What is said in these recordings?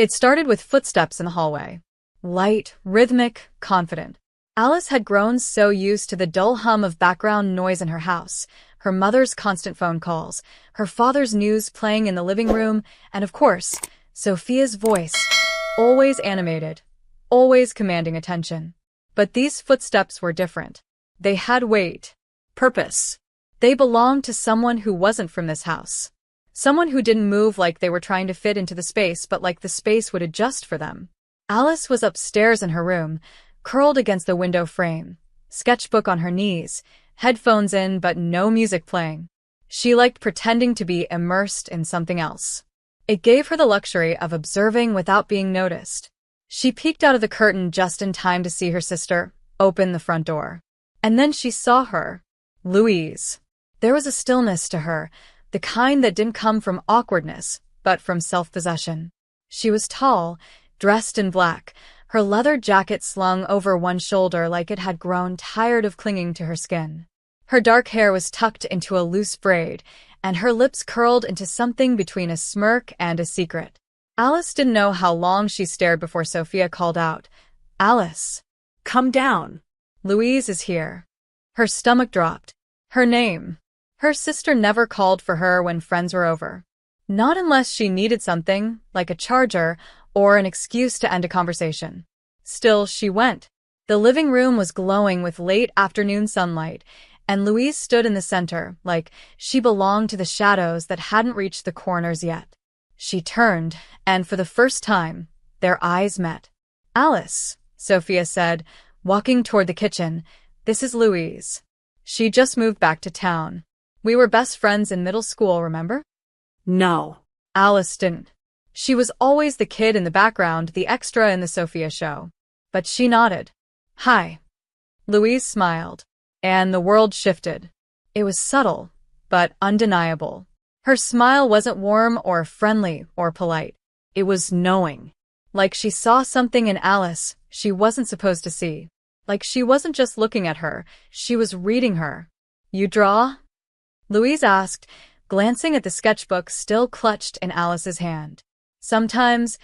It started with footsteps in the hallway. Light, rhythmic, confident. Alice had grown so used to the dull hum of background noise in her house, her mother's constant phone calls, her father's news playing in the living room, and of course, Sophia's voice, always animated, always commanding attention. But these footsteps were different. They had weight, purpose. They belonged to someone who wasn't from this house. Someone who didn't move like they were trying to fit into the space, but like the space would adjust for them. Alice was upstairs in her room, curled against the window frame, sketchbook on her knees, headphones in but no music playing. She liked pretending to be immersed in something else. It gave her the luxury of observing without being noticed. She peeked out of the curtain just in time to see her sister open the front door. And then she saw her, Louise. There was a stillness to her, the kind that didn't come from awkwardness, but from self-possession. She was tall, dressed in black, her leather jacket slung over one shoulder like it had grown tired of clinging to her skin. Her dark hair was tucked into a loose braid, and her lips curled into something between a smirk and a secret. Alice didn't know how long she stared before Sophia called out, "Alice, come down. Louise is here." Her stomach dropped. Her name. Her sister never called for her when friends were over. Not unless she needed something, like a charger, or an excuse to end a conversation. Still, she went. The living room was glowing with late afternoon sunlight, and Louise stood in the center, like she belonged to the shadows that hadn't reached the corners yet. She turned, and for the first time, their eyes met. "Alice," Sophia said, walking toward the kitchen, "this is Louise. She just moved back to town. We were best friends in middle school, remember?" No. Alice didn't. She was always the kid in the background, the extra in the Sophia show. But she nodded. "Hi." Louise smiled. And the world shifted. It was subtle, but undeniable. Her smile wasn't warm or friendly or polite. It was knowing. Like she saw something in Alice she wasn't supposed to see. Like she wasn't just looking at her, she was reading her. "You draw?" Louise asked, glancing at the sketchbook still clutched in Alice's hand. "Sometimes,"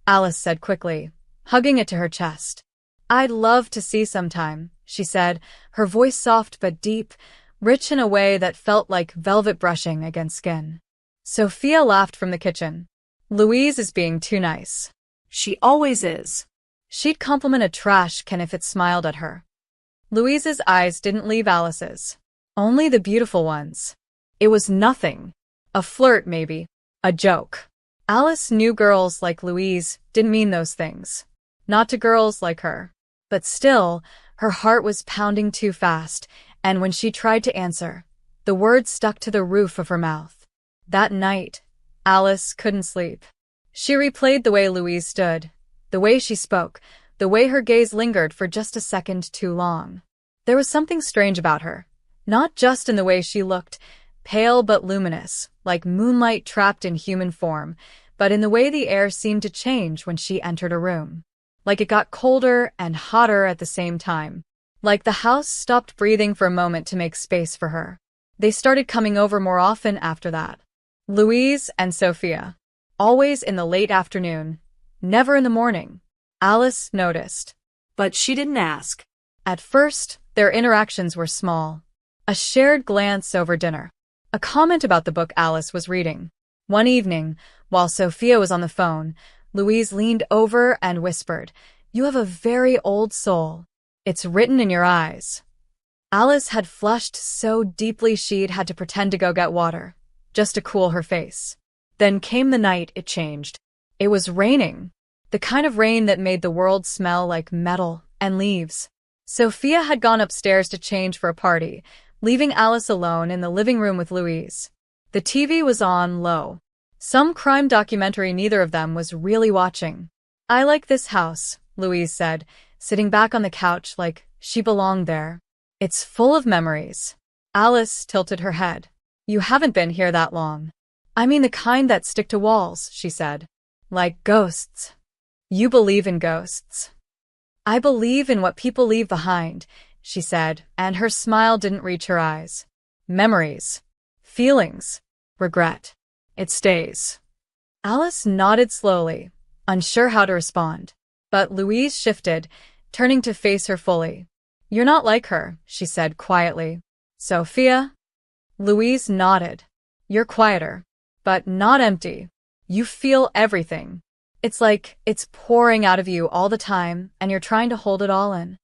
Alice said quickly, hugging it to her chest. "I'd love to see sometime," she said, her voice soft but deep, rich in a way that felt like velvet brushing against skin. Sophia laughed from the kitchen. "Louise is being too nice." She always is. She'd compliment a trash can if it smiled at her. Louise's eyes didn't leave Alice's. Only the beautiful ones. It was nothing. A flirt, maybe. A joke. Alice knew girls like Louise didn't mean those things. Not to girls like her. But still, her heart was pounding too fast, and when she tried to answer, the words stuck to the roof of her mouth. That night, Alice couldn't sleep. She replayed the way Louise stood, the way she spoke, the way her gaze lingered for just a second too long. There was something strange about her, not just in the way she looked, pale but luminous, like moonlight trapped in human form, but in the way the air seemed to change when she entered a room. Like it got colder and hotter at the same time. Like the house stopped breathing for a moment to make space for her. They started coming over more often after that. Louise and Sophia. Always in the late afternoon. Never in the morning. Alice noticed. But she didn't ask. At first, their interactions were small. A shared glance over dinner. A comment about the book Alice was reading. One evening, while Sophia was on the phone, Louise leaned over and whispered, "You have a very old soul. It's written in your eyes." Alice had flushed so deeply she'd had to pretend to go get water, just to cool her face. Then came the night it changed. It was raining. The kind of rain that made the world smell like metal and leaves. Sophia had gone upstairs to change for a party, leaving Alice alone in the living room with Louise. The TV was on low. Some crime documentary neither of them was really watching. "I like this house," Louise said, sitting back on the couch like she belonged there. "It's full of memories." Alice tilted her head. "You haven't been here that long." "I mean the kind that stick to walls," she said. "Like ghosts." "You believe in ghosts." "I believe in what people leave behind," she said, and her smile didn't reach her eyes. "Memories. Feelings. Regret. It stays." Alice nodded slowly, unsure how to respond. But Louise shifted, turning to face her fully. "You're not like her," she said quietly. "Sophia?" Louise nodded. "You're quieter, but not empty. You feel everything. It's like it's pouring out of you all the time, and you're trying to hold it all in."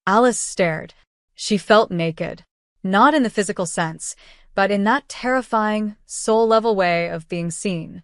Alice stared. She felt naked. Not in the physical sense, but in that terrifying, soul-level way of being seen.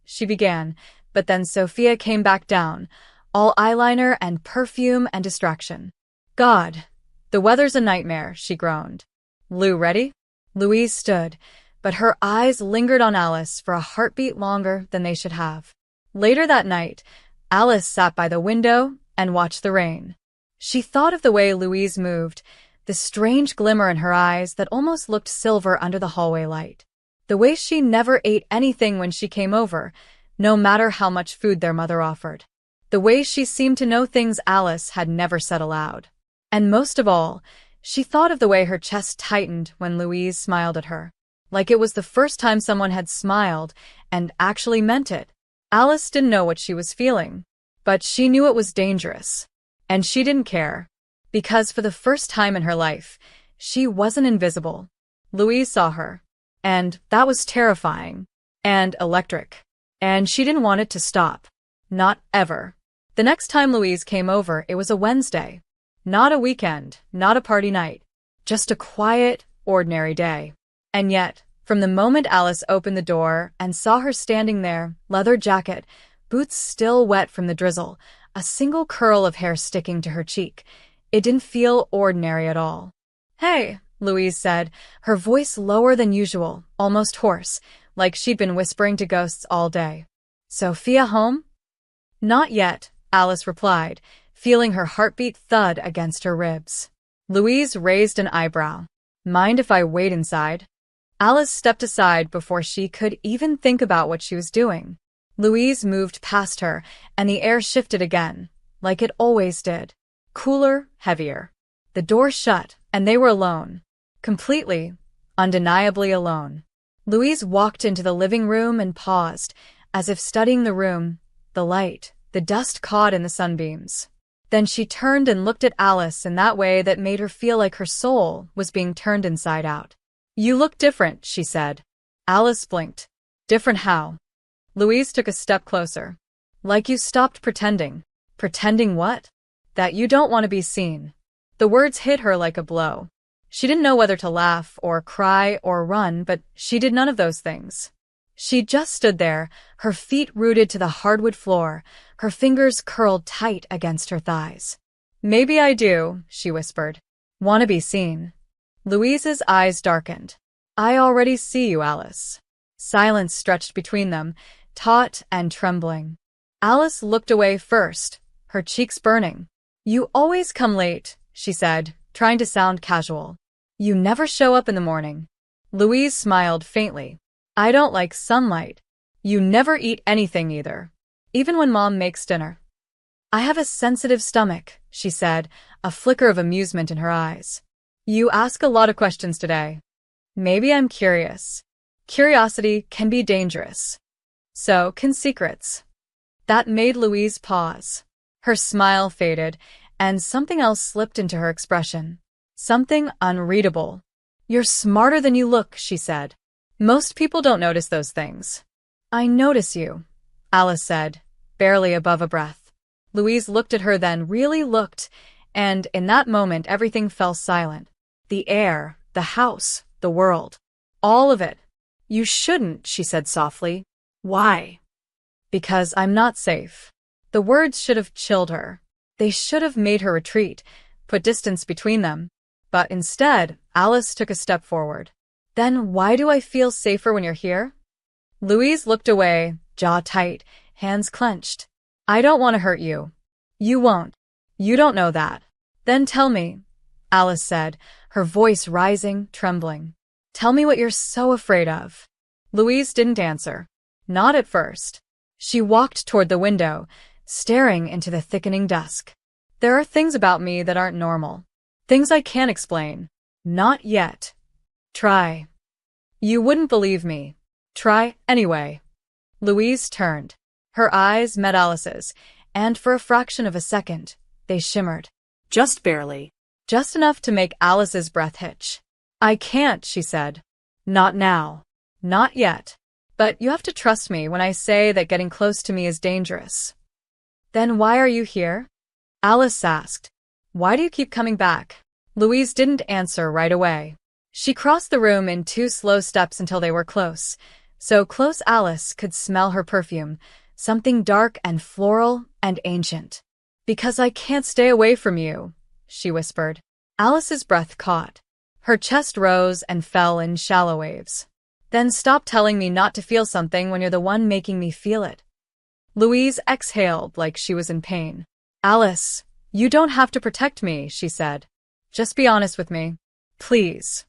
She began, but then Sophia came back down, all eyeliner and perfume and distraction. "God, the weather's a nightmare," she groaned. "Lou, ready?" Louise stood, but her eyes lingered on Alice for a heartbeat longer than they should have. Later that night, Alice sat by the window and watched the rain. She thought of the way Louise moved, the strange glimmer in her eyes that almost looked silver under the hallway light. The way she never ate anything when she came over, no matter how much food their mother offered. The way she seemed to know things Alice had never said aloud. And most of all, she thought of the way her chest tightened when Louise smiled at her. Like it was the first time someone had smiled and actually meant it. Alice didn't know what she was feeling, but she knew it was dangerous. And she didn't care. Because for the first time in her life, she wasn't invisible. Louise saw her. And that was terrifying. And electric. And she didn't want it to stop. Not ever. The next time Louise came over, it was a Wednesday. Not a weekend, not a party night. Just a quiet, ordinary day. And yet, from the moment Alice opened the door and saw her standing there, leather jacket, boots still wet from the drizzle, a single curl of hair sticking to her cheek, it didn't feel ordinary at all. "Hey," Louise said, her voice lower than usual, almost hoarse, like she'd been whispering to ghosts all day. "Sophia home?" "Not yet," Alice replied, feeling her heartbeat thud against her ribs. Louise raised an eyebrow. "Mind if I wait inside?" Alice stepped aside before she could even think about what she was doing. Louise moved past her, and the air shifted again, like it always did. Cooler, heavier. The door shut, and they were alone. Completely, undeniably alone. Louise walked into the living room and paused, as if studying the room, the light, the dust caught in the sunbeams. Then she turned and looked at Alice in that way that made her feel like her soul was being turned inside out. "You look different," she said. Alice blinked. "Different how?" Louise took a step closer. "Like you stopped pretending." "Pretending what?" "That you don't want to be seen." The words hit her like a blow. She didn't know whether to laugh or cry or run, but she did none of those things. She just stood there, her feet rooted to the hardwood floor, her fingers curled tight against her thighs. "Maybe I do," she whispered. "Want to be seen." Louise's eyes darkened. "I already see you, Alice." Silence stretched between them, taut and trembling. Alice looked away first, her cheeks burning. "You always come late," she said, trying to sound casual. "You never show up in the morning." Louise smiled faintly. "I don't like sunlight. You never eat anything either. Even when Mom makes dinner." "I have a sensitive stomach," she said, a flicker of amusement in her eyes. "You ask a lot of questions today." "Maybe I'm curious." Curiosity can be dangerous. So can secrets. That made Louise pause. Her smile faded, and something else slipped into her expression. Something unreadable. "You're smarter than you look," she said. "Most people don't notice those things." "I notice you," Alice said, barely above a breath. Louise looked at her, then really looked, and in that moment everything fell silent. The air, the house, the world. All of it. "You shouldn't," she said softly. Why? "Because I'm not safe." The words should have chilled her. They should have made her retreat, put distance between them. But instead, Alice took a step forward. "Then why do I feel safer when you're here?" Louise looked away, jaw tight, hands clenched. "I don't want to hurt you." "You won't. You don't know that." "Then tell me," Alice said, her voice rising, trembling. "Tell me what you're so afraid of." Louise didn't answer. Not at first. She walked toward the window, staring into the thickening dusk. "There are things about me that aren't normal. Things I can't explain. Not yet." "Try." "You wouldn't believe me." "Try anyway." Louise turned. Her eyes met Alice's, and for a fraction of a second, they shimmered. Just barely. Just enough to make Alice's breath hitch. I can't, she said. Not now. Not yet. But you have to trust me when I say that getting close to me is dangerous. Then why are you here? Alice asked. Why do you keep coming back? Louise didn't answer right away. She crossed the room in 2 slow steps until they were close. So close Alice could smell her perfume, something dark and floral and ancient. Because I can't stay away from you, she whispered. Alice's breath caught. Her chest rose and fell in shallow waves. Then stop telling me not to feel something when you're the one making me feel it. Louise exhaled like she was in pain. Alice, you don't have to protect me, she said. Just be honest with me. Please.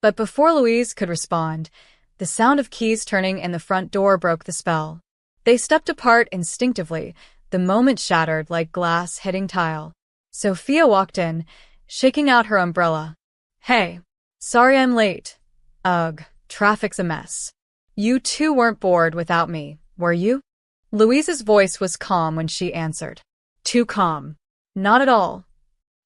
But before Louise could respond, the sound of keys turning in the front door broke the spell. They stepped apart instinctively, the moment shattered like glass hitting tile. Sophia walked in, shaking out her umbrella. Hey. Sorry I'm late. Ugh, traffic's a mess. You two weren't bored without me, were you? Louise's voice was calm when she answered. Too calm. Not at all.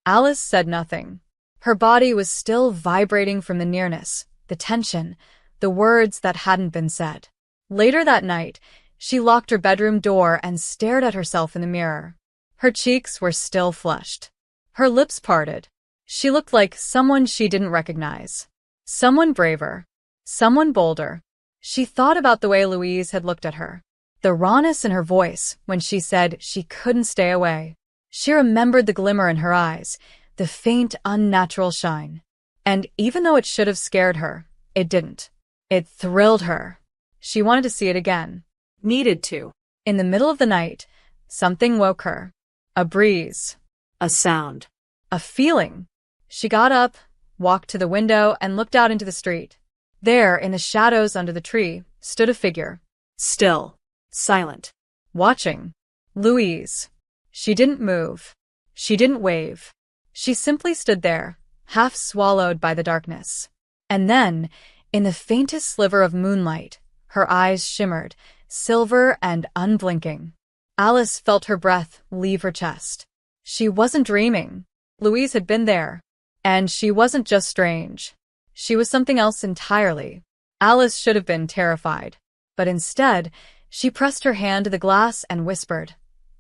Alice said nothing. Her body was still vibrating from the nearness, the tension, the words that hadn't been said. Later that night, she locked her bedroom door and stared at herself in the mirror. Her cheeks were still flushed. Her lips parted. She looked like someone she didn't recognize. Someone braver. Someone bolder. She thought about the way Louise had looked at her. The rawness in her voice when she said she couldn't stay away. She remembered the glimmer in her eyes, the faint, unnatural shine. And even though it should have scared her, it didn't. It thrilled her. She wanted to see it again. Needed to. In the middle of the night, something woke her. A breeze. A sound. A feeling. She got up, walked to the window, and looked out into the street. There, in the shadows under the tree, stood a figure. Still. Silent. Watching. Louise. She didn't move. She didn't wave. She simply stood there, half swallowed by the darkness. And then, in the faintest sliver of moonlight, her eyes shimmered, silver and unblinking. Alice felt her breath leave her chest. She wasn't dreaming. Louise had been there. And she wasn't just strange. She was something else entirely. Alice should have been terrified. But instead, she pressed her hand to the glass and whispered,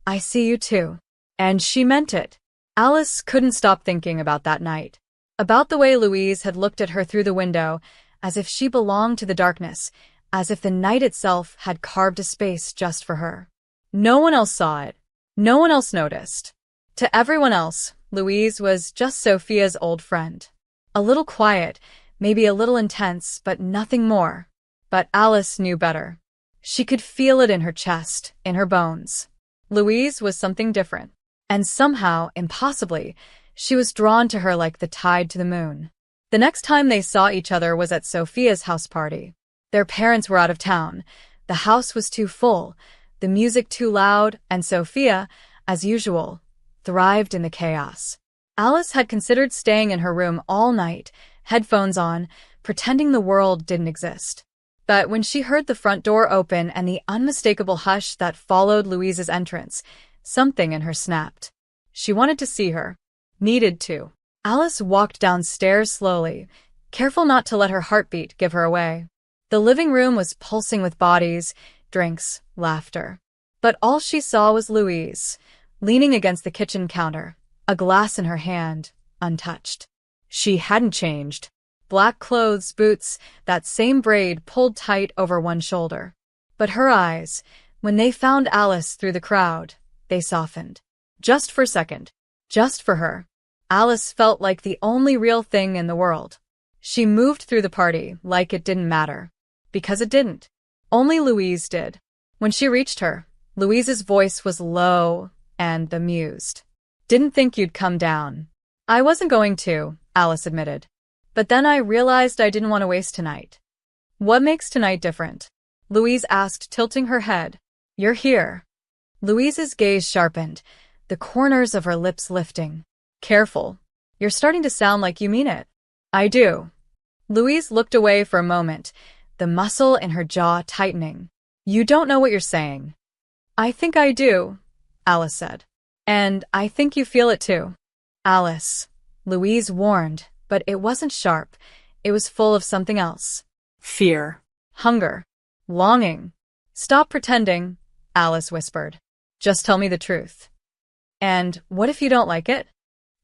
I see you too. And she meant it. Alice couldn't stop thinking about that night. About the way Louise had looked at her through the window, as if she belonged to the darkness, as if the night itself had carved a space just for her. No one else saw it. No one else noticed. To everyone else, Louise was just Sophia's old friend. A little quiet, maybe a little intense, but nothing more. But Alice knew better. She could feel it in her chest, in her bones. Louise was something different. And somehow, impossibly, she was drawn to her like the tide to the moon. The next time they saw each other was at Sophia's house party. Their parents were out of town. The house was too full, the music too loud, and Sophia, as usual, thrived in the chaos. Alice had considered staying in her room all night, headphones on, pretending the world didn't exist. But when she heard the front door open and the unmistakable hush that followed Louise's entrance, something in her snapped. She wanted to see her. Needed to. Alice walked downstairs slowly, careful not to let her heartbeat give her away. The living room was pulsing with bodies, drinks, laughter. But all she saw was Louise, leaning against the kitchen counter, a glass in her hand, untouched. She hadn't changed. Black clothes, boots, that same braid pulled tight over one shoulder. But her eyes, when they found Alice through the crowd, they softened. Just for a second. Just for her. Alice felt like the only real thing in the world. She moved through the party like it didn't matter. Because it didn't. Only Louise did. When she reached her, Louise's voice was low and amused. Didn't think you'd come down. I wasn't going to, Alice admitted. But then I realized I didn't want to waste tonight. What makes tonight different? Louise asked, tilting her head. You're here. Louise's gaze sharpened, the corners of her lips lifting. Careful. You're starting to sound like you mean it. I do. Louise looked away for a moment, the muscle in her jaw tightening. You don't know what you're saying. I think I do, Alice said. And I think you feel it too. Alice, Louise warned, but it wasn't sharp. It was full of something else. Fear. Hunger. Longing. Stop pretending, Alice whispered. Just tell me the truth. And what if you don't like it?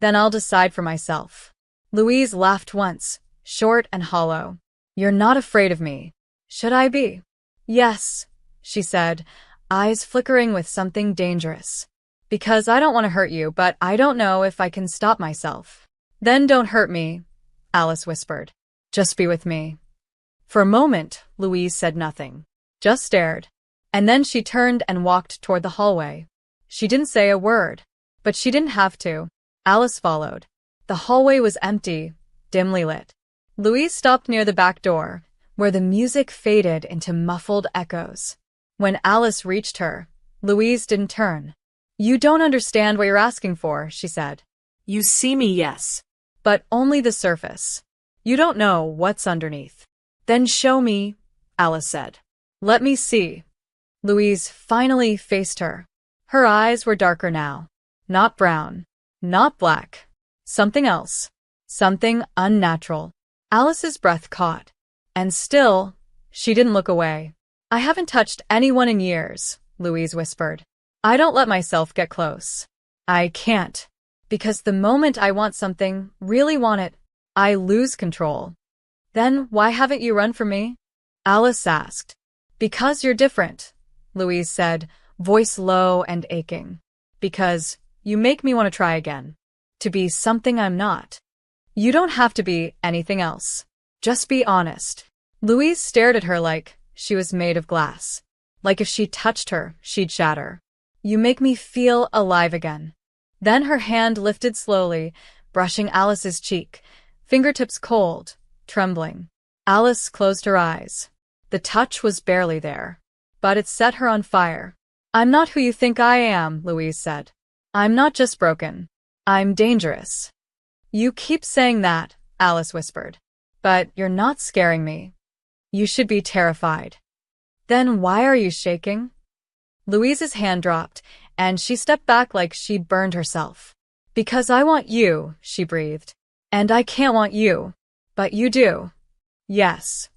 Then I'll decide for myself. Louise laughed once, short and hollow. You're not afraid of me. Should I be? Yes, she said, eyes flickering with something dangerous. Because I don't want to hurt you, but I don't know if I can stop myself. Then don't hurt me, Alice whispered. Just be with me. For a moment, Louise said nothing, just stared. And then she turned and walked toward the hallway. She didn't say a word, but she didn't have to. Alice followed. The hallway was empty, dimly lit. Louise stopped near the back door, where the music faded into muffled echoes. When Alice reached her, Louise didn't turn. You don't understand what you're asking for, she said. You see me, yes. But only the surface. You don't know what's underneath. Then show me, Alice said. Let me see. Louise finally faced her. Her eyes were darker now. Not brown. Not black. Something else. Something unnatural. Alice's breath caught. And still, she didn't look away. I haven't touched anyone in years, Louise whispered. I don't let myself get close. I can't. Because the moment I want something, really want it, I lose control. Then why haven't you run from me? Alice asked. Because you're different, Louise said, voice low and aching. Because you make me want to try again. To be something I'm not. You don't have to be anything else. Just be honest. Louise stared at her like she was made of glass. Like if she touched her, she'd shatter. You make me feel alive again. Then her hand lifted slowly, brushing Alice's cheek, fingertips cold, trembling. Alice closed her eyes. The touch was barely there, but it set her on fire. I'm not who you think I am, Louise said. I'm not just broken. I'm dangerous. You keep saying that, Alice whispered. But you're not scaring me. You should be terrified. Then why are you shaking? Louise's hand dropped, and she stepped back like she'd burned herself. Because I want you, she breathed. And I can't want you. But you do. Yes.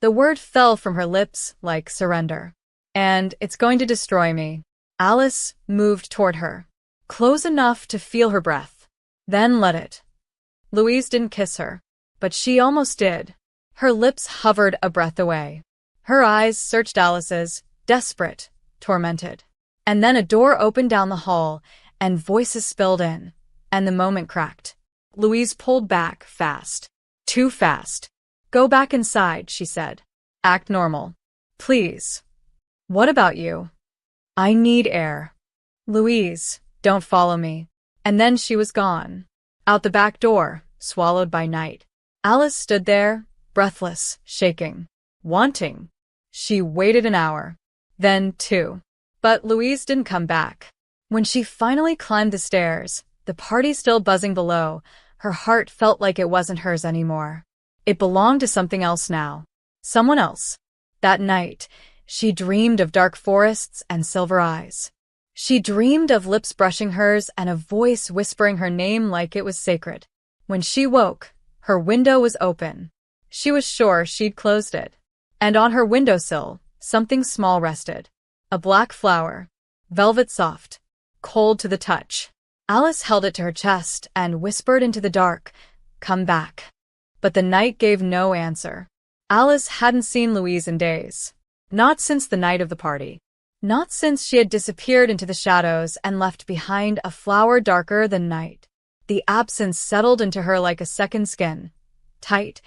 The word fell from her lips like surrender. And it's going to destroy me. Alice moved toward her, close enough to feel her breath. Then let it. Louise didn't kiss her, but she almost did. Her lips hovered a breath away. Her eyes searched Alice's, desperate, tormented. And then a door opened down the hall, and voices spilled in, and the moment cracked. Louise pulled back fast. Too fast. Go back inside, she said. Act normal. Please. What about you? I need air. Louise, don't follow me. And then she was gone. Out the back door, swallowed by night. Alice stood there, breathless, shaking, wanting. She waited an hour. Then 2. But Louise didn't come back. When she finally climbed the stairs, the party still buzzing below, her heart felt like it wasn't hers anymore. It belonged to something else now. Someone else. That night, she dreamed of dark forests and silver eyes. She dreamed of lips brushing hers and a voice whispering her name like it was sacred. When she woke, her window was open. She was sure she'd closed it. And on her windowsill, something small rested. A black flower. Velvet soft. Cold to the touch. Alice held it to her chest and whispered into the dark, "Come back." But the night gave no answer. Alice hadn't seen Louise in days. Not since the night of the party. Not since she had disappeared into the shadows and left behind a flower darker than night. The absence settled into her like a second skin. Tight,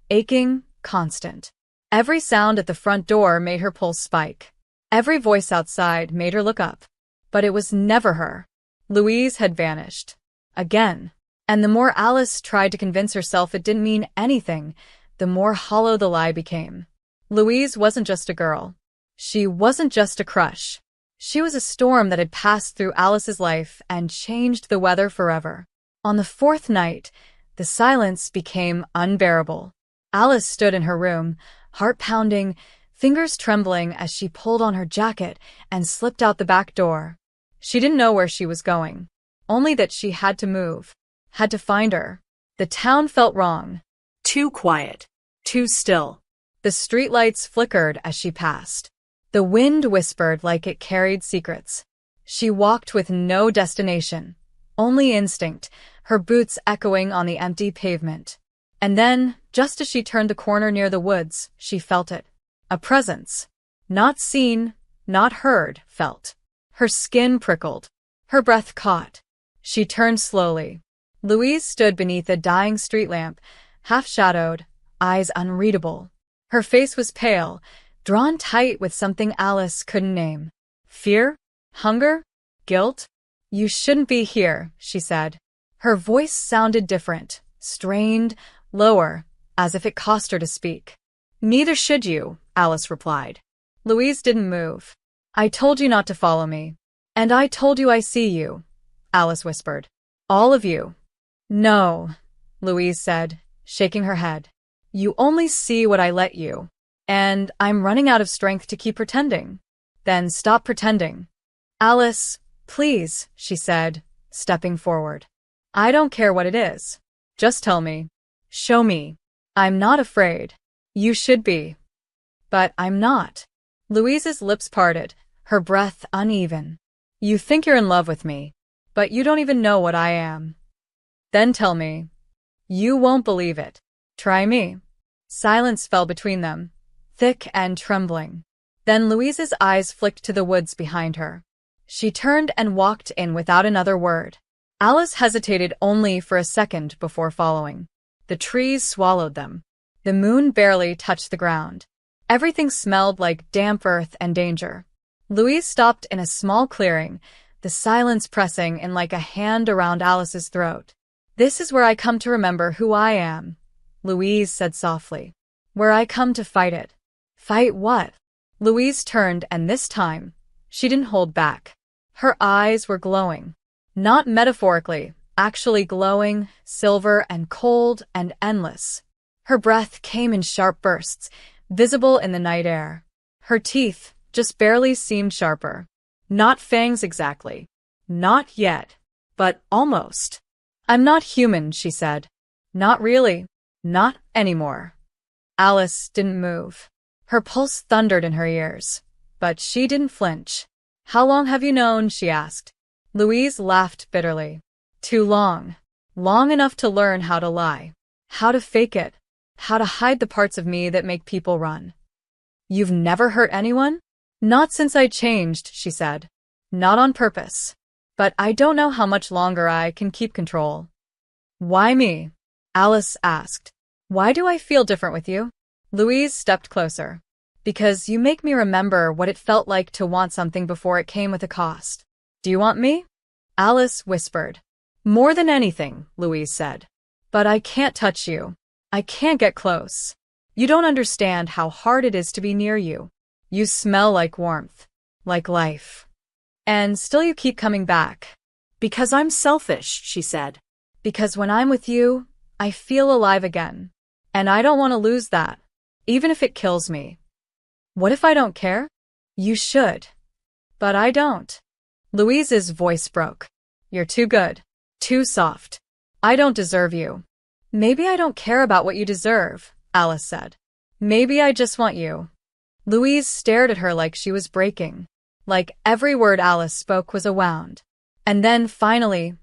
aching, constant. Every sound at the front door made her pulse spike. Every voice outside made her look up. But it was never her. Louise had vanished. Again. And the more Alice tried to convince herself it didn't mean anything, the more hollow the lie became. Louise wasn't just a girl. She wasn't just a crush. She was a storm that had passed through Alice's life and changed the weather forever. On the 4th night, the silence became unbearable. Alice stood in her room, heart pounding, fingers trembling as she pulled on her jacket and slipped out the back door. She didn't know where she was going, only that she had to move, had to find her. The town felt wrong. Too quiet. Too still. The streetlights flickered as she passed. The wind whispered like it carried secrets. She walked with no destination, only instinct, her boots echoing on the empty pavement. And then, just as she turned the corner near the woods, she felt it. A presence. Not seen, not heard, felt. Her skin prickled. Her breath caught. She turned slowly. Louise stood beneath a dying street lamp, half-shadowed, eyes unreadable. Her face was pale, drawn tight with something Alice couldn't name. Fear? Hunger? Guilt? You shouldn't be here, she said. Her voice sounded different, strained, lower, as if it cost her to speak. Neither should you, Alice replied. Louise didn't move. I told you not to follow me. And I told you I see you, Alice whispered. All of you. No, Louise said, shaking her head. You only see what I let you. And I'm running out of strength to keep pretending. Then stop pretending. Alice, please, she said, stepping forward. I don't care what it is. Just tell me. Show me. I'm not afraid. You should be. But I'm not. Louise's lips parted, her breath uneven. You think you're in love with me, but you don't even know what I am. Then tell me. You won't believe it. Try me. Silence fell between them, thick and trembling. Then Louise's eyes flicked to the woods behind her. She turned and walked in without another word. Alice hesitated only for a second before following. The trees swallowed them. The moon barely touched the ground. Everything smelled like damp earth and danger. Louise stopped in a small clearing, the silence pressing in like a hand around Alice's throat. This is where I come to remember who I am, Louise said softly. Where I come to fight it. Fight what? Louise turned, and this time, she didn't hold back. Her eyes were glowing. Not metaphorically, actually glowing, silver and cold and endless. Her breath came in sharp bursts, visible in the night air. Her teeth just barely seemed sharper. Not fangs exactly. Not yet. But almost. I'm not human, she said. Not really. Not anymore. Alice didn't move. Her pulse thundered in her ears. But she didn't flinch. How long have you known? She asked. Louise laughed bitterly. Too long. Long enough to learn how to lie. How to fake it. How to hide the parts of me that make people run. You've never hurt anyone? Not since I changed, she said. Not on purpose. But I don't know how much longer I can keep control. Why me? Alice asked. Why do I feel different with you? Louise stepped closer. Because you make me remember what it felt like to want something before it came with a cost. Do you want me? Alice whispered. More than anything, Louise said. But I can't touch you. I can't get close. You don't understand how hard it is to be near you. You smell like warmth, like life. And still you keep coming back. Because I'm selfish, she said. Because when I'm with you, I feel alive again. And I don't want to lose that, even if it kills me. What if I don't care? You should. But I don't. Louise's voice broke. You're too good. Too soft. I don't deserve you. Maybe I don't care about what you deserve, Alice said. Maybe I just want you. Louise stared at her like she was breaking. Like every word Alice spoke was a wound. And then finally,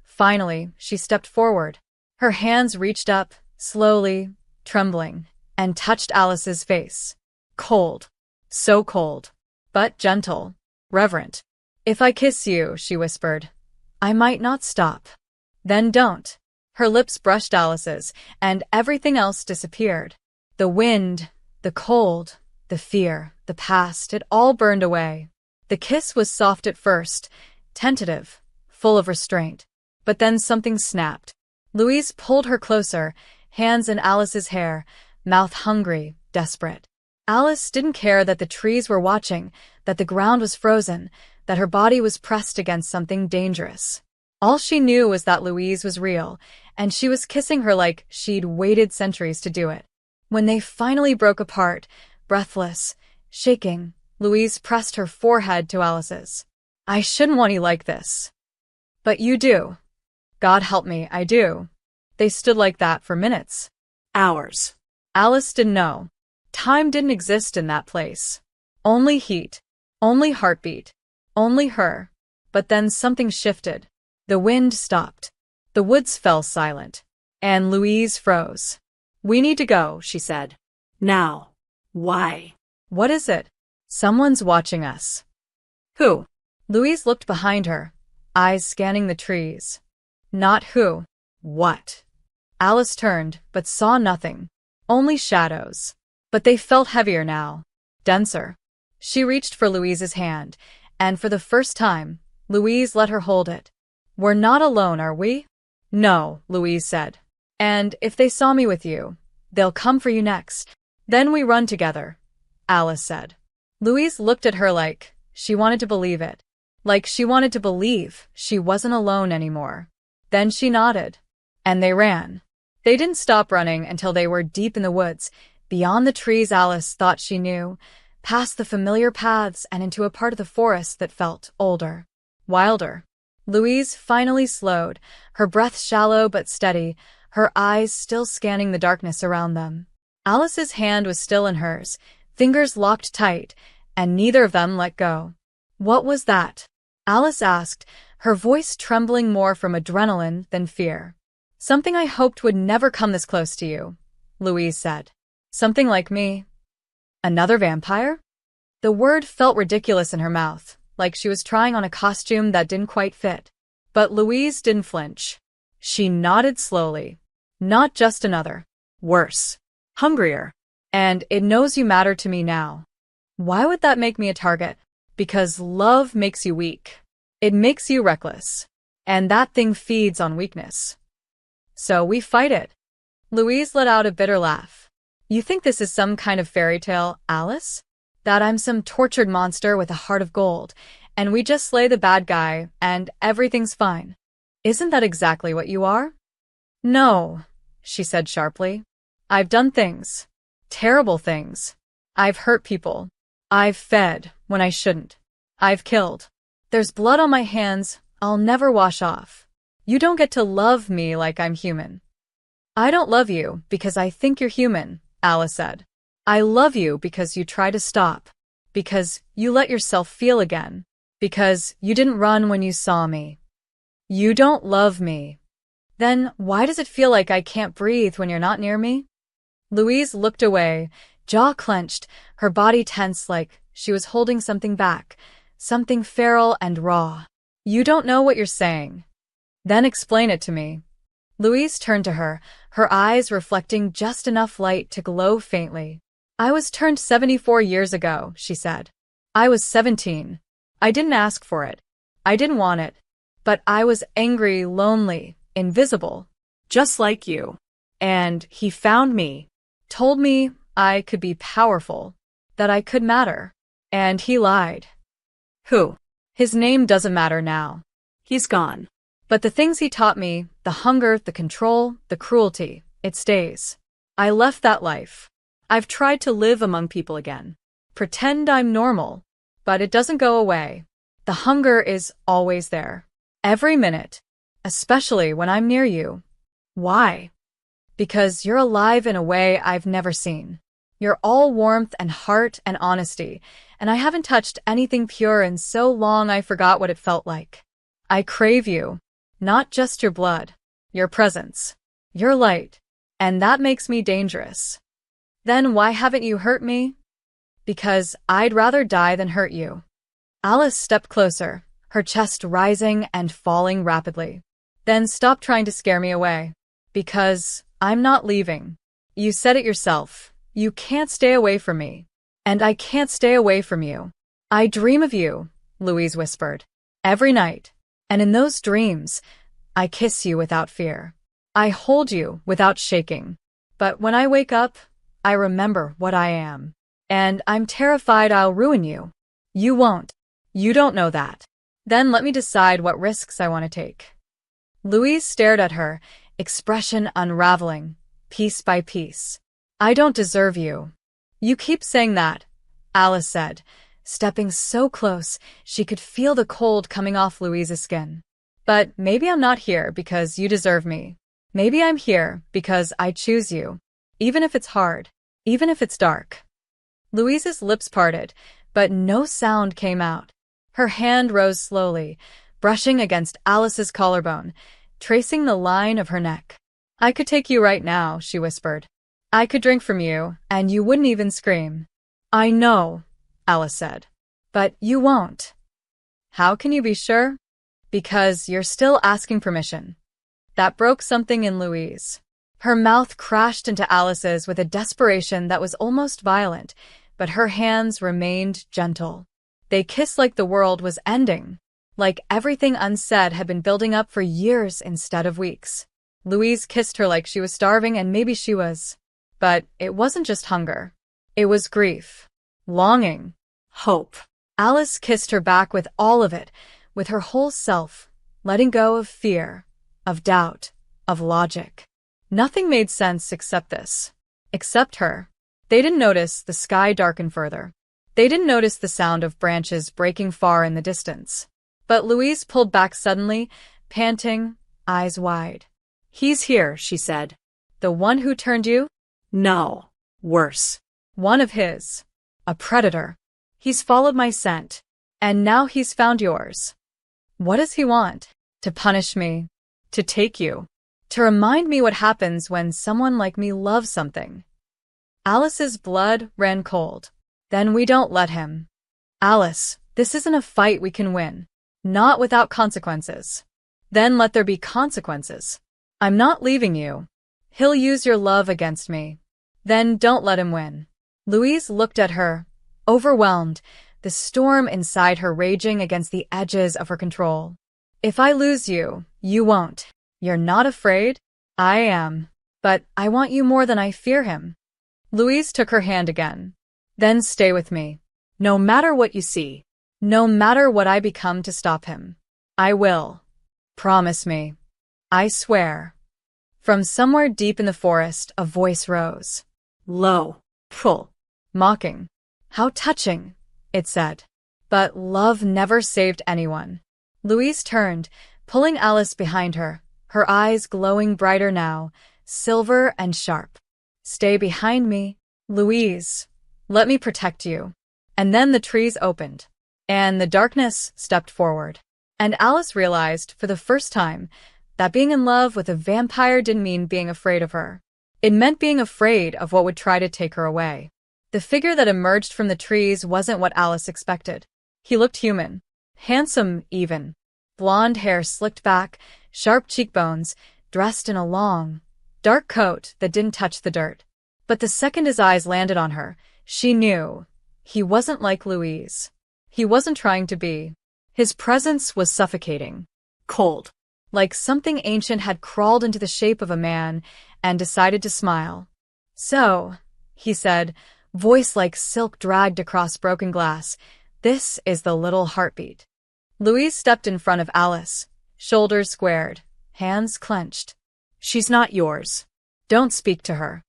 she stepped forward. Her hands reached up, slowly, trembling, and touched Alice's face. Cold. So cold. But gentle. Reverent. If I kiss you, she whispered, I might not stop. Then don't. Her lips brushed Alice's, and everything else disappeared. The wind, the cold, the fear, the past, it all burned away. The kiss was soft at first, tentative, full of restraint. But then something snapped. Louise pulled her closer, hands in Alice's hair, mouth hungry, desperate. Alice didn't care that the trees were watching, that the ground was frozen, that her body was pressed against something dangerous. All she knew was that Louise was real, and she was kissing her like she'd waited centuries to do it. When they finally broke apart, breathless, Shaking, Louise pressed her forehead to Alice's. I shouldn't want you like this. But you do. God help me, I do. They stood like that for minutes. Hours. Alice didn't know. Time didn't exist in that place. Only heat. Only heartbeat. Only her. But then something shifted. The wind stopped. The woods fell silent. And Louise froze. We need to go, she said. Now. Why? What is it? Someone's watching us. Who? Louise looked behind her, eyes scanning the trees. Not who. What? Alice turned, but saw nothing. Only shadows. But they felt heavier now. Denser. She reached for Louise's hand, and for the first time, Louise let her hold it. We're not alone, are we? No, Louise said. And if they saw me with you, they'll come for you next. Then we run together, Alice said. Louise looked at her like she wanted to believe it. Like she wanted to believe she wasn't alone anymore. Then she nodded. And they ran. They didn't stop running until they were deep in the woods, beyond the trees Alice thought she knew, past the familiar paths and into a part of the forest that felt older, wilder. Louise finally slowed, her breath shallow but steady, her eyes still scanning the darkness around them. Alice's hand was still in hers, fingers locked tight, and neither of them let go. What was that? Alice asked, her voice trembling more from adrenaline than fear. Something I hoped would never come this close to you, Louise said. Something like me. Another vampire? The word felt ridiculous in her mouth, like she was trying on a costume that didn't quite fit. But Louise didn't flinch. She nodded slowly. Not just another. Worse. Hungrier. And it knows you matter to me now. Why would that make me a target? Because love makes you weak. It makes you reckless. And that thing feeds on weakness. So we fight it. Louise let out a bitter laugh. You think this is some kind of fairy tale, Alice? That I'm some tortured monster with a heart of gold, and we just slay the bad guy, and everything's fine. Isn't that exactly what you are? No, she said sharply. I've done things. Terrible things. I've hurt people. I've fed when I shouldn't. I've killed. There's blood on my hands I'll never wash off. You don't get to love me like I'm human. I don't love you because I think you're human, Alice said. I love you because you try to stop. Because you let yourself feel again. Because you didn't run when you saw me. You don't love me. Then why does it feel like I can't breathe when you're not near me? Louise looked away, jaw clenched, her body tense like she was holding something back, something feral and raw. You don't know what you're saying. Then explain it to me. Louise turned to her, her eyes reflecting just enough light to glow faintly. I was turned 74 years ago, she said. I was 17. I didn't ask for it. I didn't want it. But I was angry, lonely, invisible. Just like you. And he found me. Told me I could be powerful. That I could matter. And he lied. Who? His name doesn't matter now. He's gone. But the things he taught me, the hunger, the control, the cruelty, it stays. I left that life. I've tried to live among people again. Pretend I'm normal. But it doesn't go away. The hunger is always there. Every minute. Especially when I'm near you. Why? Because you're alive in a way I've never seen. You're all warmth and heart and honesty, and I haven't touched anything pure in so long I forgot what it felt like. I crave you. Not just your blood. Your presence. Your light. And that makes me dangerous. Then why haven't you hurt me? Because I'd rather die than hurt you. Alice stepped closer, her chest rising and falling rapidly. Then stop trying to scare me away. Because I'm not leaving. You said it yourself. You can't stay away from me. And I can't stay away from you. I dream of you, Louise whispered. Every night. And in those dreams, I kiss you without fear. I hold you without shaking. But when I wake up, I remember what I am. And I'm terrified I'll ruin you. You won't. You don't know that. Then let me decide what risks I want to take. Louise stared at her, expression unraveling, piece by piece. I don't deserve you. You keep saying that. Alice said, stepping so close she could feel the cold coming off Louise's skin. But maybe I'm not here because you deserve me. Maybe I'm here because I choose you, even if it's hard, even if it's dark. Louise's lips parted, but no sound came out. Her hand rose slowly, brushing against Alice's collarbone, tracing the line of her neck. I could take you right now, she whispered. I could drink from you, and you wouldn't even scream. I know, Alice said. But you won't. How can you be sure? Because you're still asking permission. That broke something in Louise. Her mouth crashed into Alice's with a desperation that was almost violent, but her hands remained gentle. They kissed like the world was ending, like everything unsaid had been building up for years instead of weeks. Louise kissed her like she was starving, and maybe she was. But it wasn't just hunger. It was grief, longing, hope. Alice kissed her back with all of it, with her whole self, letting go of fear, of doubt, of logic. Nothing made sense except this. Except her. They didn't notice the sky darken further. They didn't notice the sound of branches breaking far in the distance. But Louise pulled back suddenly, panting, eyes wide. He's here, she said. The one who turned you? No. Worse. One of his. A predator. He's followed my scent. And now he's found yours. What does he want? To punish me. To take you. To remind me what happens when someone like me loves something. Alice's blood ran cold. Then we don't let him. Alice, this isn't a fight we can win. Not without consequences. Then let there be consequences. I'm not leaving you. He'll use your love against me. Then don't let him win. Louise looked at her, overwhelmed, the storm inside her raging against the edges of her control. If I lose you, you won't. You're not afraid? I am. But I want you more than I fear him. Louise took her hand again. Then stay with me. No matter what you see. No matter what I become to stop him. I will. Promise me. I swear. From somewhere deep in the forest, a voice rose. Low. Full. Mocking. How touching, it said. But love never saved anyone. Louise turned, pulling Alice behind her, her eyes glowing brighter now, silver and sharp. Stay behind me, Louise. Let me protect you. And then the trees opened, and the darkness stepped forward. And Alice realized, for the first time, that being in love with a vampire didn't mean being afraid of her. It meant being afraid of what would try to take her away. The figure that emerged from the trees wasn't what Alice expected. He looked human. Handsome, even. Blonde hair slicked back, sharp cheekbones, dressed in a long, dark coat that didn't touch the dirt. But the second his eyes landed on her, she knew. He wasn't like Louise. He wasn't trying to be. His presence was suffocating. Cold. Like something ancient had crawled into the shape of a man and decided to smile. So, he said, voice like silk dragged across broken glass, this is the little heartbeat. Louise stepped in front of Alice, shoulders squared, hands clenched. She's not yours. Don't speak to her.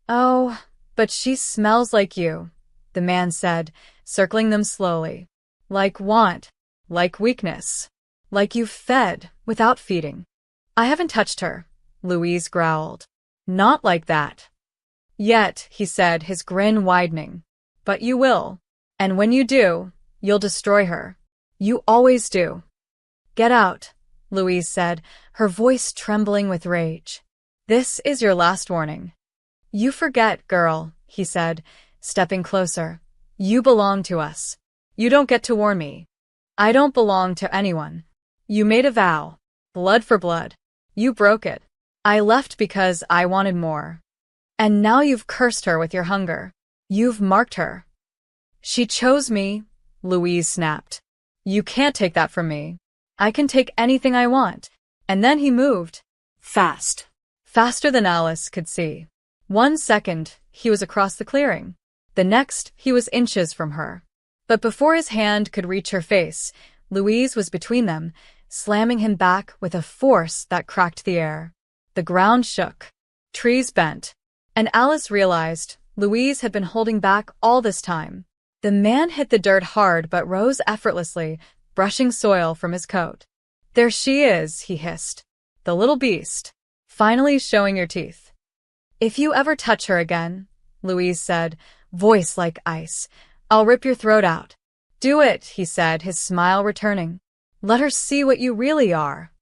Oh, but she smells like you, the man said, circling them slowly. Like want, like weakness, like you've fed without feeding. I haven't touched her, Louise growled. Not like that. Yet, he said, his grin widening. But you will. And when you do, you'll destroy her. You always do. Get out, Louise said, her voice trembling with rage. This is your last warning. You forget, girl, he said, stepping closer. You belong to us. You don't get to warn me. I don't belong to anyone. You made a vow. Blood for blood. You broke it. I left because I wanted more. And now you've cursed her with your hunger. You've marked her. She chose me, Louise snapped. You can't take that from me. I can take anything I want. And then he moved. Fast. Faster than Alice could see. 1 second, he was across the clearing. The next, he was inches from her. But before his hand could reach her face, Louise was between them, slamming him back with a force that cracked the air. The ground shook. Trees bent. And Alice realized Louise had been holding back all this time. The man hit the dirt hard but rose effortlessly, brushing soil from his coat. There she is, he hissed. The little beast. Finally showing your teeth. If you ever touch her again, Louise said, voice like ice, I'll rip your throat out. Do it, he said, his smile returning. Let her see what you really are.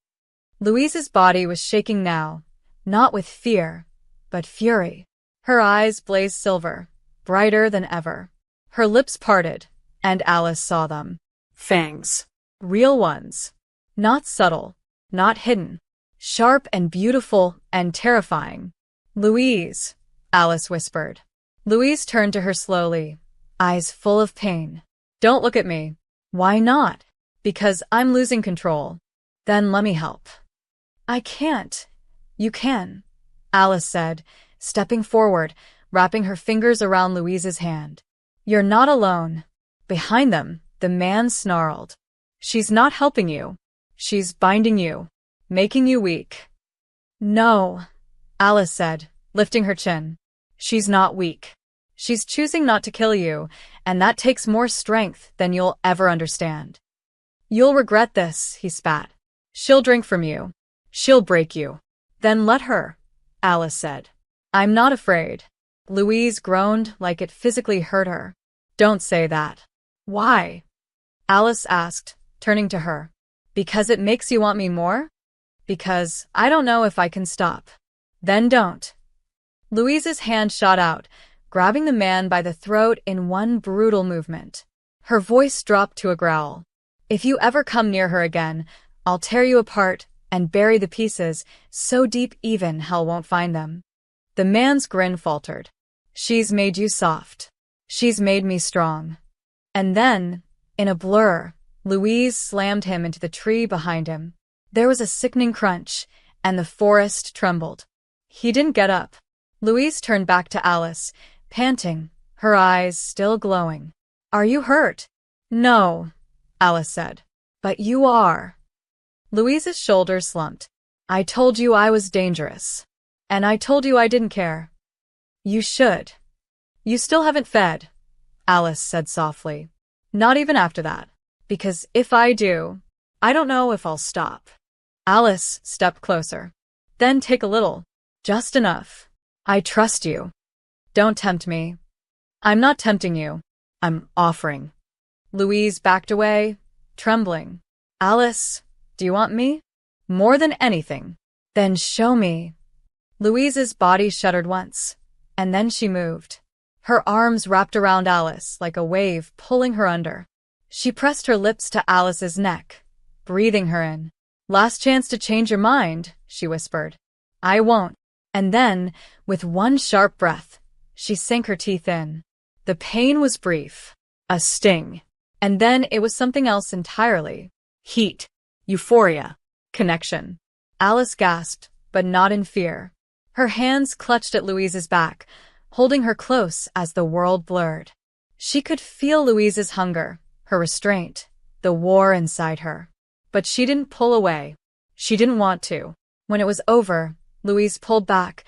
Louise's body was shaking now, not with fear, but fury. Her eyes blazed silver, brighter than ever. Her lips parted, and Alice saw them. Fangs. Real ones. Not subtle, not hidden. Sharp and beautiful and terrifying. Louise, Alice whispered. Louise turned to her slowly, eyes full of pain. Don't look at me. Why not? Because I'm losing control. Then let me help. I can't. You can, Alice said, stepping forward, wrapping her fingers around Louise's hand. You're not alone. Behind them, the man snarled. She's not helping you. She's binding you, making you weak. No, Alice said, lifting her chin. She's not weak. She's choosing not to kill you, and that takes more strength than you'll ever understand. You'll regret this, he spat. She'll drink from you. She'll break you. Then let her, Alice said. I'm not afraid. Louise groaned like it physically hurt her. Don't say that. Why? Alice asked, turning to her. Because it makes you want me more? Because I don't know if I can stop. Then don't. Louise's hand shot out, grabbing the man by the throat in one brutal movement. Her voice dropped to a growl. If you ever come near her again, I'll tear you apart and bury the pieces so deep even hell won't find them. The man's grin faltered. She's made you soft. She's made me strong. And then, in a blur, Louise slammed him into the tree behind him. There was a sickening crunch, and the forest trembled. He didn't get up. Louise turned back to Alice, panting, her eyes still glowing. Are you hurt? No, Alice said. But you are. Louise's shoulders slumped. I told you I was dangerous. And I told you I didn't care. You should. You still haven't fed, Alice said softly. Not even after that. Because if I do, I don't know if I'll stop. Alice stepped closer. Then take a little. Just enough. I trust you. Don't tempt me. I'm not tempting you. I'm offering. Louise backed away, trembling. Alice, do you want me? More than anything. Then show me. Louise's body shuddered once, and then she moved. Her arms wrapped around Alice like a wave pulling her under. She pressed her lips to Alice's neck, breathing her in. Last chance to change your mind, she whispered. I won't. And then, with one sharp breath, she sank her teeth in. The pain was brief. A sting. And then it was something else entirely. Heat. Euphoria. Connection. Alice gasped, but not in fear. Her hands clutched at Louise's back, holding her close as the world blurred. She could feel Louise's hunger, her restraint, the war inside her. But she didn't pull away. She didn't want to. When it was over, Louise pulled back,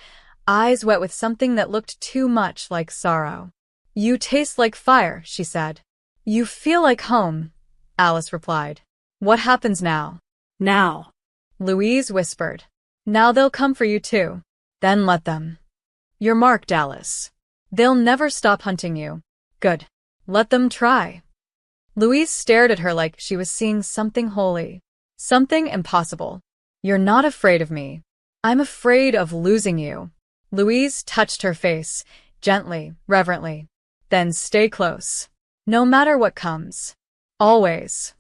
eyes wet with something that looked too much like sorrow. You taste like fire, she said. You feel like home, Alice replied. What happens now? Now, Louise whispered. Now they'll come for you too. Then let them. You're marked, Alice. They'll never stop hunting you. Good. Let them try. Louise stared at her like she was seeing something holy. Something impossible. You're not afraid of me. I'm afraid of losing you. Louise touched her face, gently, reverently. Then stay close. No matter what comes. Always.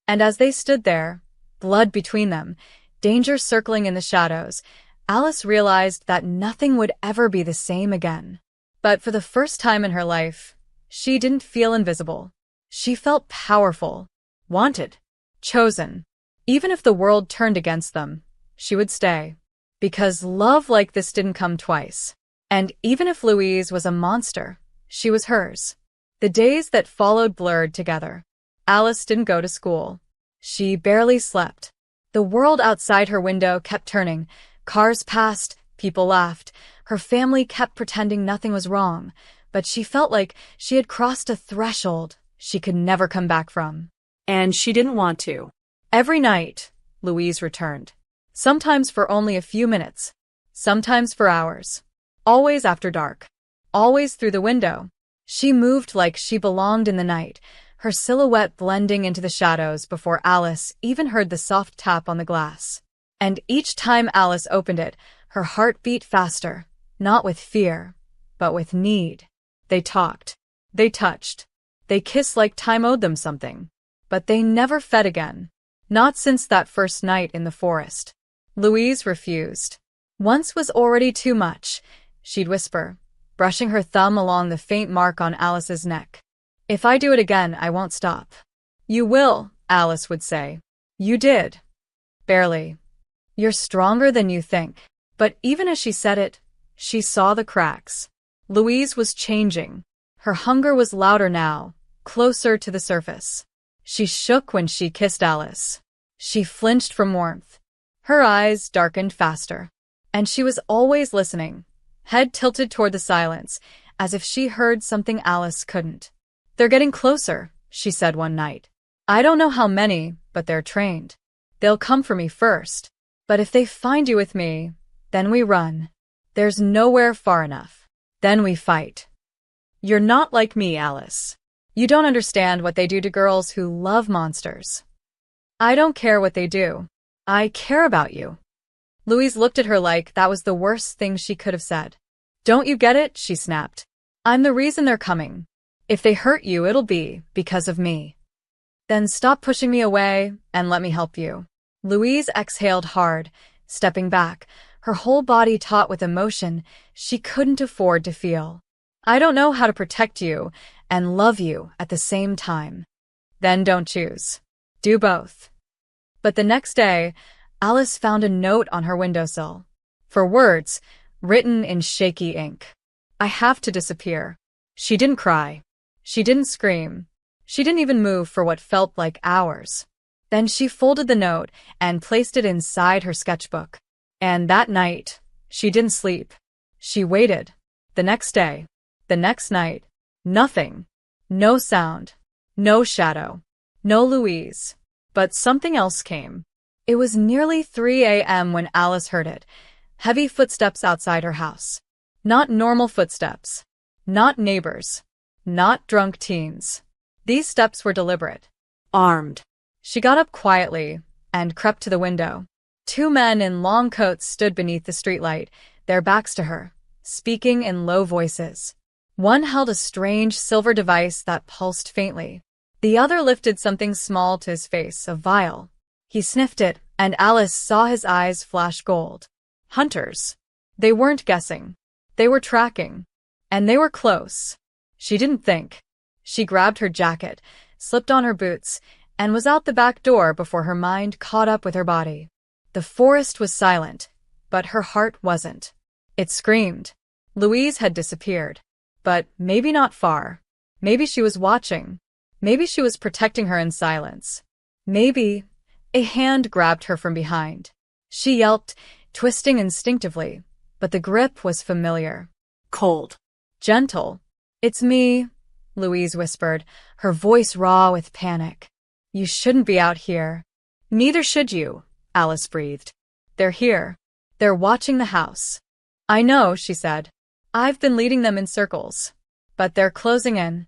And as they stood there, blood between them, danger circling in the shadows, Alice realized that nothing would ever be the same again. But for the first time in her life, she didn't feel invisible. She felt powerful, wanted, chosen. Even if the world turned against them, she would stay. Because love like this didn't come twice. And even if Louise was a monster, she was hers. The days that followed blurred together. Alice didn't go to school. She barely slept. The world outside her window kept turning. Cars passed, people laughed. Her family kept pretending nothing was wrong. but she felt like she had crossed a threshold she could never come back from. And she didn't want to. Every night, Louise returned. Sometimes for only a few minutes. Sometimes for hours. Always after dark. Always through the window. She moved like she belonged in the night, her silhouette blending into the shadows before Alice even heard the soft tap on the glass. And each time Alice opened it, her heart beat faster, not with fear, but with need. They talked. They touched. They kissed like time owed them something. But they never fed again. Not since that first night in the forest. Louise refused. Once was already too much, she'd whisper, brushing her thumb along the faint mark on Alice's neck. If I do it again, I won't stop. You will, Alice would say. You did. Barely. You're stronger than you think. But even as she said it, she saw the cracks. Louise was changing. Her hunger was louder now, closer to the surface. She shook when she kissed Alice. She flinched from warmth. Her eyes darkened faster. And she was always listening, head tilted toward the silence, as if she heard something Alice couldn't. They're getting closer, she said one night. I don't know how many, but they're trained. They'll come for me first. But if they find you with me, then we run. There's nowhere far enough. Then we fight. You're not like me, Alice. You don't understand what they do to girls who love monsters. I don't care what they do. I care about you. Louise looked at her like that was the worst thing she could have said. Don't you get it? She snapped. I'm the reason they're coming. If they hurt you, it'll be because of me. Then stop pushing me away and let me help you. Louise exhaled hard, stepping back, her whole body taut with emotion she couldn't afford to feel. I don't know how to protect you and love you at the same time. Then don't choose. Do both. But the next day, Alice found a note on her windowsill. For words, written in shaky ink. I have to disappear. She didn't cry. She didn't scream. She didn't even move for what felt like hours. Then she folded the note and placed it inside her sketchbook. And that night, she didn't sleep. She waited. The next day. The next night. Nothing. No sound. No shadow. No Louise. But something else came. It was nearly 3 a.m. when Alice heard it. Heavy footsteps outside her house. Not normal footsteps. Not neighbors. Not drunk teens. These steps were deliberate. Armed. She got up quietly and crept to the window. 2 men in long coats stood beneath the streetlight, their backs to her, speaking in low voices. One held a strange silver device that pulsed faintly. The other lifted something small to his face, a vial. He sniffed it, and Alice saw his eyes flash gold. Hunters. They weren't guessing. They were tracking. And they were close. She didn't think. She grabbed her jacket, slipped on her boots, and was out the back door before her mind caught up with her body. The forest was silent, but her heart wasn't. It screamed. Louise had disappeared. But maybe not far. Maybe she was watching. Maybe she was protecting her in silence. Maybe a hand grabbed her from behind. She yelped, twisting instinctively, but the grip was familiar. Cold. Gentle. It's me, Louise whispered, her voice raw with panic. You shouldn't be out here. Neither should you, Alice breathed. They're here. They're watching the house. I know, she said. I've been leading them in circles. But they're closing in.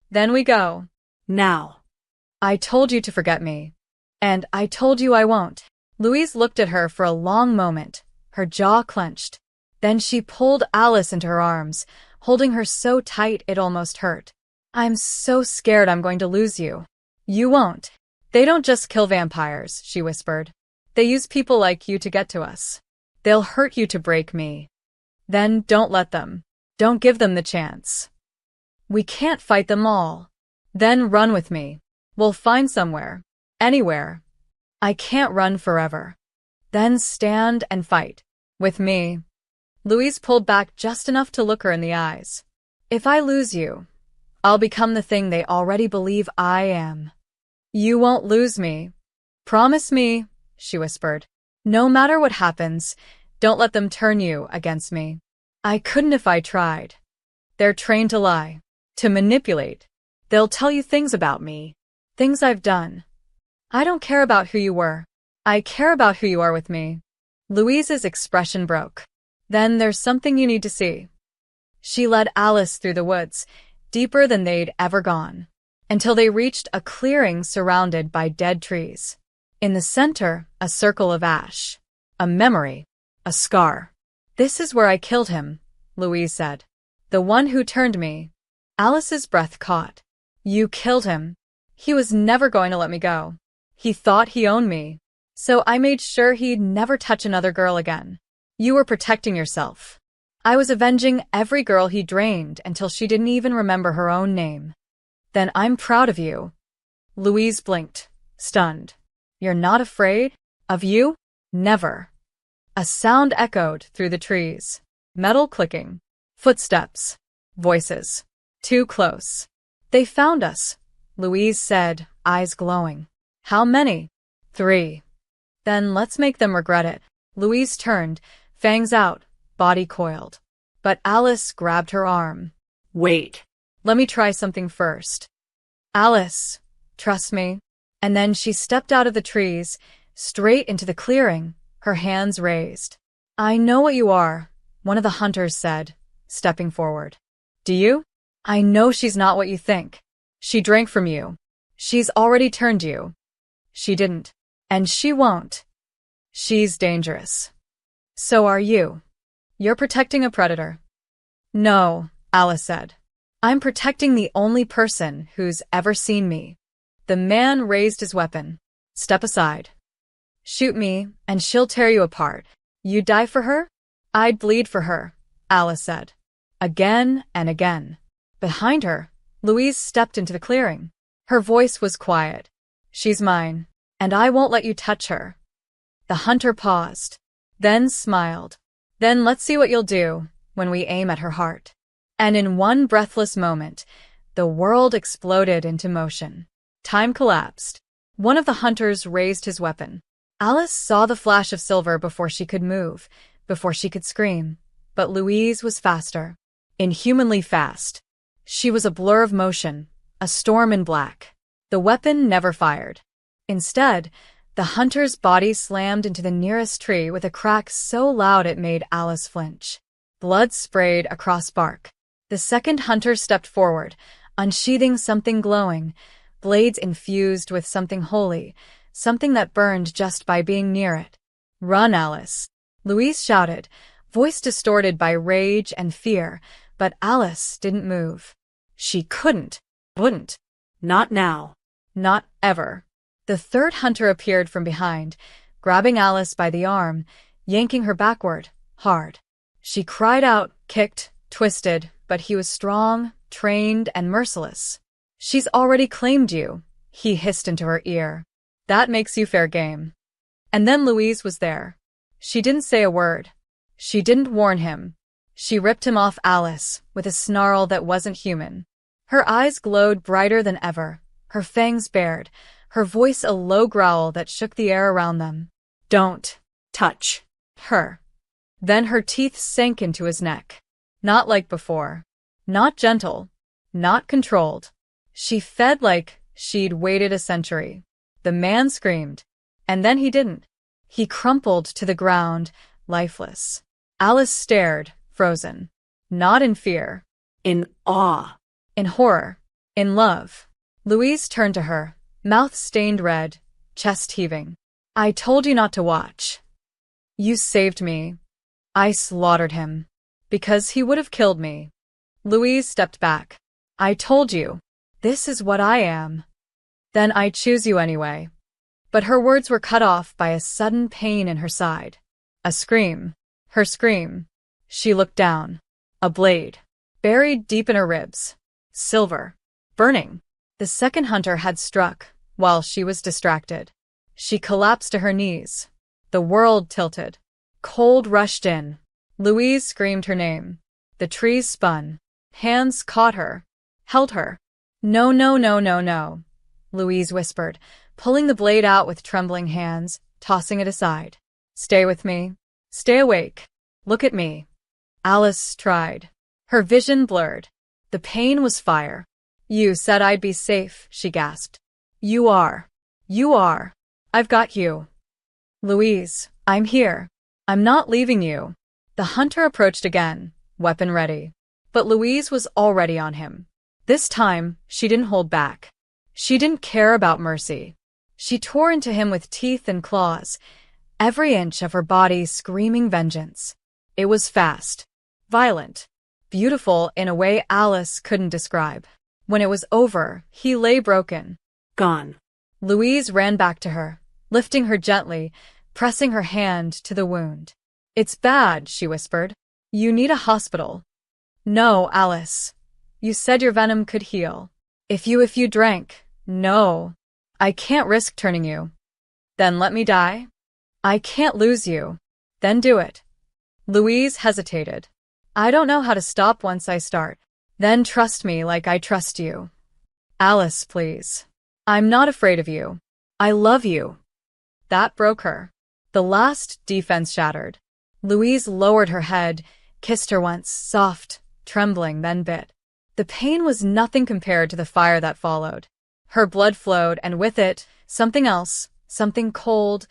Then we go. Now. I told you to forget me. And I told you I won't. Louise looked at her for a long moment, her jaw clenched. Then she pulled Alice into her arms, holding her so tight it almost hurt. I'm so scared I'm going to lose you. You won't. They don't just kill vampires, she whispered. They use people like you to get to us. They'll hurt you to break me. Then don't let them. Don't give them the chance. We can't fight them all. Then run with me. We'll find somewhere. Anywhere. I can't run forever. Then stand and fight. With me. Louise pulled back just enough to look her in the eyes. If I lose you, I'll become the thing they already believe I am. You won't lose me. Promise me, she whispered. No matter what happens, don't let them turn you against me. I couldn't if I tried. They're trained to lie, to manipulate. They'll tell you things about me, things I've done. I don't care about who you were. I care about who you are with me. Louise's expression broke. Then there's something you need to see. She led Alice through the woods, deeper than they'd ever gone, until they reached a clearing surrounded by dead trees. In the center, a circle of ash. A memory. A scar. This is where I killed him, Louise said. The one who turned me. Alice's breath caught. You killed him. He was never going to let me go. He thought he owned me. So I made sure he'd never touch another girl again. You were protecting yourself. I was avenging every girl he drained until she didn't even remember her own name. Then I'm proud of you. Louise blinked, stunned. You're not afraid? Of you? Never. A sound echoed through the trees. Metal clicking. Footsteps. Voices. Too close. They found us, Louise said, eyes glowing. How many? 3. Then let's make them regret it. Louise turned, fangs out, body coiled. But Alice grabbed her arm. Wait. Let me try something first. Alice, trust me. And then she stepped out of the trees, straight into the clearing, her hands raised. I know what you are, one of the hunters said, stepping forward. Do you? I know she's not what you think. She drank from you. She's already turned you. She didn't. And she won't. She's dangerous. So are you. You're protecting a predator. No, Alice said. I'm protecting the only person who's ever seen me. The man raised his weapon. Step aside. Shoot me, and she'll tear you apart. You'd die for her? I'd bleed for her, Alice said. Again and again. Behind her, Louise stepped into the clearing. Her voice was quiet. She's mine, and I won't let you touch her. The hunter paused, then smiled. Then let's see what you'll do when we aim at her heart. And in one breathless moment, the world exploded into motion. Time collapsed. One of the hunters raised his weapon. Alice saw the flash of silver before she could move, before she could scream. But Louise was faster. Inhumanly fast. She was a blur of motion, a storm in black. The weapon never fired. Instead, the hunter's body slammed into the nearest tree with a crack so loud it made Alice flinch. Blood sprayed across bark. The second hunter stepped forward, unsheathing something glowing, blades infused with something holy, something that burned just by being near it. Run, Alice! Louise shouted, voice distorted by rage and fear, but Alice didn't move. She wouldn't. Not now. Not ever. The third hunter appeared from behind, grabbing Alice by the arm, yanking her backward, hard. She cried out, kicked, twisted, but he was strong, trained, and merciless. She's already claimed you, he hissed into her ear. That makes you fair game. And then Louise was there. She didn't say a word. She didn't warn him. She ripped him off Alice with a snarl that wasn't human. Her eyes glowed brighter than ever, her fangs bared, her voice a low growl that shook the air around them. Don't touch her. Then her teeth sank into his neck. Not like before. Not gentle. Not controlled. She fed like she'd waited a century. The man screamed. And then he didn't. He crumpled to the ground, lifeless. Alice stared, frozen. Not in fear. In awe. In horror. In love. Louise turned to her, mouth stained red, chest heaving. I told you not to watch. You saved me. I slaughtered him. Because he would have killed me. Louise stepped back. I told you. This is what I am. Then I choose you anyway. But her words were cut off by a sudden pain in her side. A scream. Her scream. She looked down. A blade. Buried deep in her ribs. Silver. Burning. The second hunter had struck, while she was distracted. She collapsed to her knees. The world tilted. Cold rushed in. Louise screamed her name. The trees spun. Hands caught her. Held her. No, no, no, no, no. Louise whispered, pulling the blade out with trembling hands, tossing it aside. Stay with me. Stay awake. Look at me. Alice tried. Her vision blurred. The pain was fire. You said I'd be safe, she gasped. You are. You are. I've got you. Louise, I'm here. I'm not leaving you. The hunter approached again, weapon ready. But Louise was already on him. This time, she didn't hold back. She didn't care about mercy. She tore into him with teeth and claws, every inch of her body screaming vengeance. It was fast, violent, beautiful in a way Alice couldn't describe. When it was over, he lay broken. Gone. Louise ran back to her, lifting her gently, pressing her hand to the wound. It's bad, she whispered. You need a hospital. No, Alice. You said your venom could heal. If you drank. No. I can't risk turning you. Then let me die? I can't lose you. Then do it. Louise hesitated. I don't know how to stop once I start. Then trust me like I trust you. Alice, please. I'm not afraid of you. I love you. That broke her. The last defense shattered. Louise lowered her head, kissed her once, soft, trembling, then bit. The pain was nothing compared to the fire that followed. Her blood flowed, and with it, something else, something cold,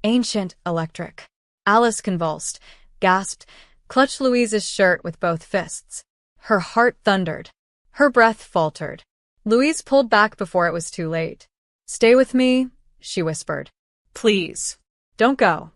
ancient, electric. Alice convulsed, gasped, clutched Louise's shirt with both fists. Her heart thundered. Her breath faltered. Louise pulled back before it was too late. Stay with me, she whispered. Please. Don't go.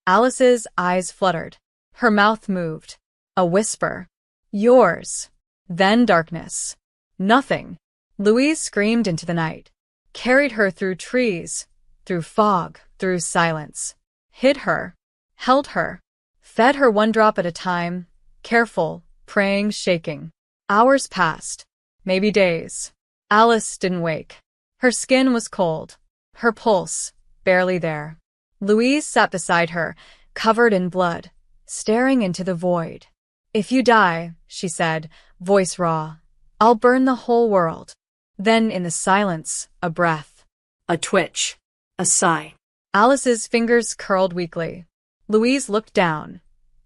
Alice's eyes fluttered. Her mouth moved. A whisper. Yours. Then darkness. Nothing. Louise screamed into the night, carried her through trees, through fog, through silence, hid her, held her, fed her one drop at a time, careful, praying, shaking. Hours passed, maybe days. Alice didn't wake. Her skin was cold, her pulse barely there. Louise sat beside her, covered in blood, staring into the void. If you die, she said, voice raw, I'll burn the whole world. Then in the silence, a breath. A twitch. A sigh. Alice's fingers curled weakly. Louise looked down,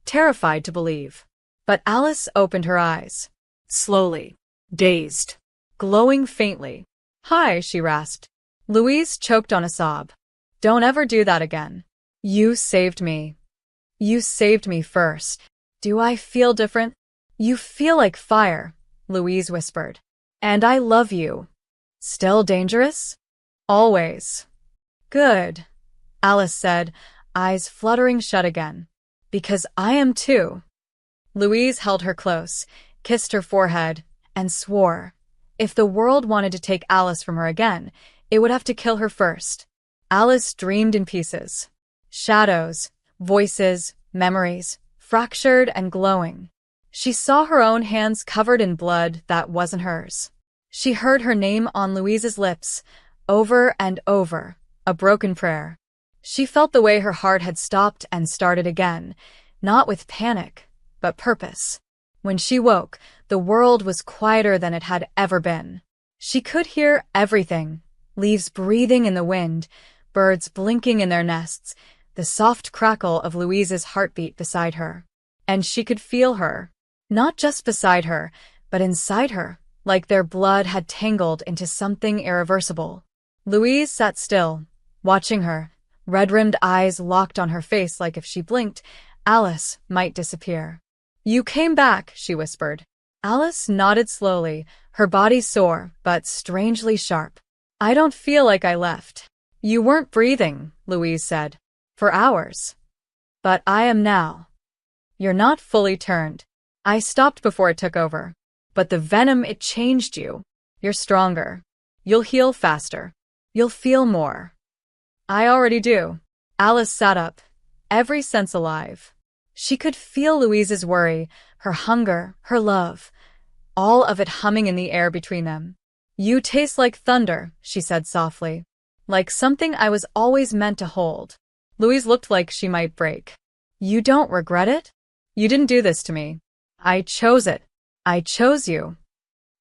terrified to believe. But Alice opened her eyes. Slowly. Dazed. Glowing faintly. Hi, she rasped. Louise choked on a sob. Don't ever do that again. You saved me. You saved me first. Do I feel different? You feel like fire, Louise whispered. And I love you. Still dangerous? Always. Good, Alice said, eyes fluttering shut again. Because I am too. Louise held her close, kissed her forehead, and swore. If the world wanted to take Alice from her again, it would have to kill her first. Alice dreamed in pieces. Shadows, voices, memories, fractured and glowing. She saw her own hands covered in blood that wasn't hers. She heard her name on Louise's lips, over and over, a broken prayer. She felt the way her heart had stopped and started again, not with panic, but purpose. When she woke, the world was quieter than it had ever been. She could hear everything, leaves breathing in the wind, birds blinking in their nests, the soft crackle of Louise's heartbeat beside her. And she could feel her, not just beside her, but inside her, like their blood had tangled into something irreversible. Louise sat still, watching her, red-rimmed eyes locked on her face like if she blinked, Alice might disappear. You came back, she whispered. Alice nodded slowly, her body sore, but strangely sharp. I don't feel like I left. You weren't breathing, Louise said. For hours. But I am now. You're not fully turned. I stopped before it took over. But the venom, it changed you. You're stronger. You'll heal faster. You'll feel more. I already do. Alice sat up, every sense alive. She could feel Louise's worry, her hunger, her love, all of it humming in the air between them. You taste like thunder, she said softly. Like something I was always meant to hold. Louise looked like she might break. You don't regret it? You didn't do this to me. I chose it. I chose you.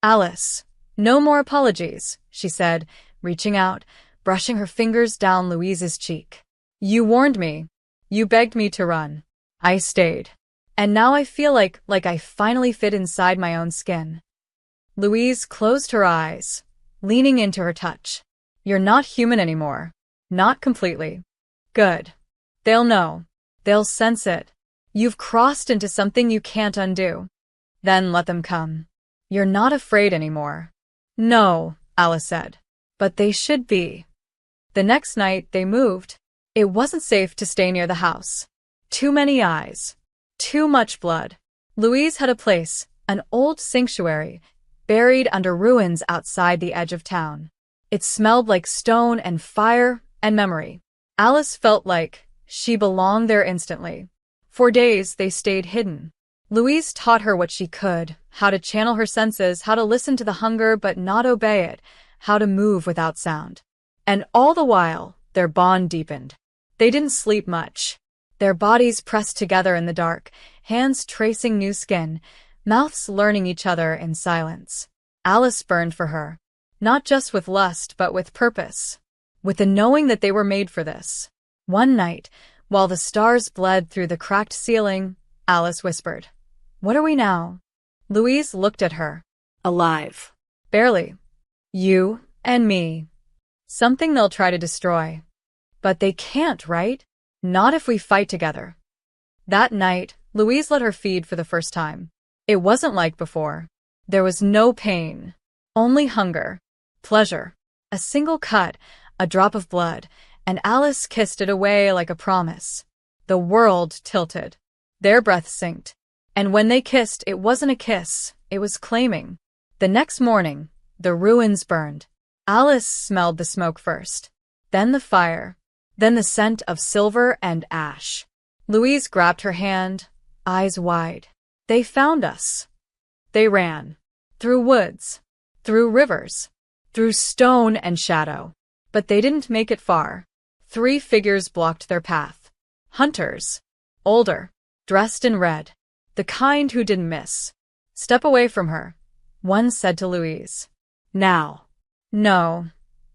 Alice, no more apologies, she said, reaching out, brushing her fingers down Louise's cheek. You warned me. You begged me to run. I stayed. And now I feel like I finally fit inside my own skin. Louise closed her eyes, leaning into her touch. You're not human anymore. Not completely. Good. They'll know. They'll sense it. You've crossed into something you can't undo. Then let them come. You're not afraid anymore. No, Alice said. But they should be. The next night they moved. It wasn't safe to stay near the house. Too many eyes. Too much blood. Louise had a place, an old sanctuary, buried under ruins outside the edge of town. It smelled like stone and fire and memory. Alice felt like she belonged there instantly. For days they stayed hidden. Louise taught her what she could, how to channel her senses, how to listen to the hunger but not obey it, how to move without sound. And all the while, their bond deepened. They didn't sleep much. Their bodies pressed together in the dark, hands tracing new skin, mouths learning each other in silence. Alice burned for her, not just with lust but with purpose, with the knowing that they were made for this. One night, while the stars bled through the cracked ceiling, Alice whispered, "What are we now?" Louise looked at her. Alive. Barely. You and me. Something they'll try to destroy. But they can't, right? Not if we fight together. That night, Louise let her feed for the first time. It wasn't like before. There was no pain. Only hunger. Pleasure. A single cut, a drop of blood, and Alice kissed it away like a promise. The world tilted. Their breath synced. And when they kissed, it wasn't a kiss, it was claiming. The next morning, the ruins burned. Alice smelled the smoke first. Then the fire. Then the scent of silver and ash. Louise grabbed her hand, eyes wide. They found us. They ran. Through woods. Through rivers. Through stone and shadow. But they didn't make it far. 3 figures blocked their path. Hunters. Older. Dressed in red. The kind who didn't miss. Step away from her. One said to Louise. Now. No,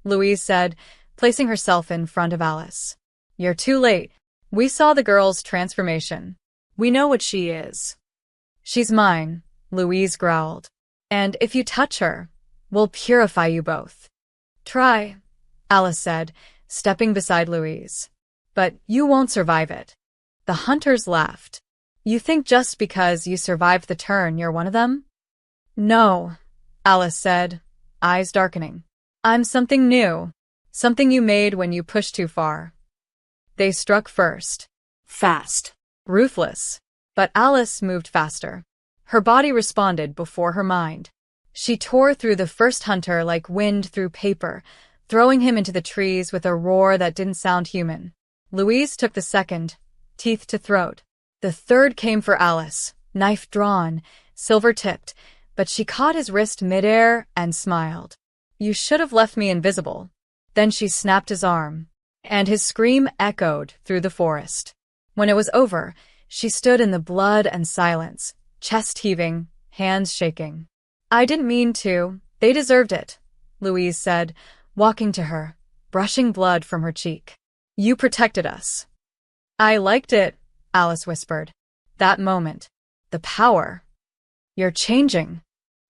Louise said, placing herself in front of Alice. You're too late. We saw the girl's transformation. We know what she is. She's mine, Louise growled. And if you touch her, we'll purify you both. Try, Alice said, stepping beside Louise. But you won't survive it. The hunters laughed. You think just because you survived the turn you're one of them? No, Alice said, eyes darkening. I'm something new. Something you made when you pushed too far. They struck first. Fast. Ruthless. But Alice moved faster. Her body responded before her mind. She tore through the first hunter like wind through paper, throwing him into the trees with a roar that didn't sound human. Louise took the second, teeth to throat. The third came for Alice, knife drawn, silver-tipped, but she caught his wrist midair and smiled. You should have left me invisible. Then she snapped his arm, and his scream echoed through the forest. When it was over, she stood in the blood and silence, chest heaving, hands shaking. I didn't mean to. They deserved it, Louise said, walking to her, brushing blood from her cheek. You protected us. I liked it, Alice whispered. That moment. The power. You're changing.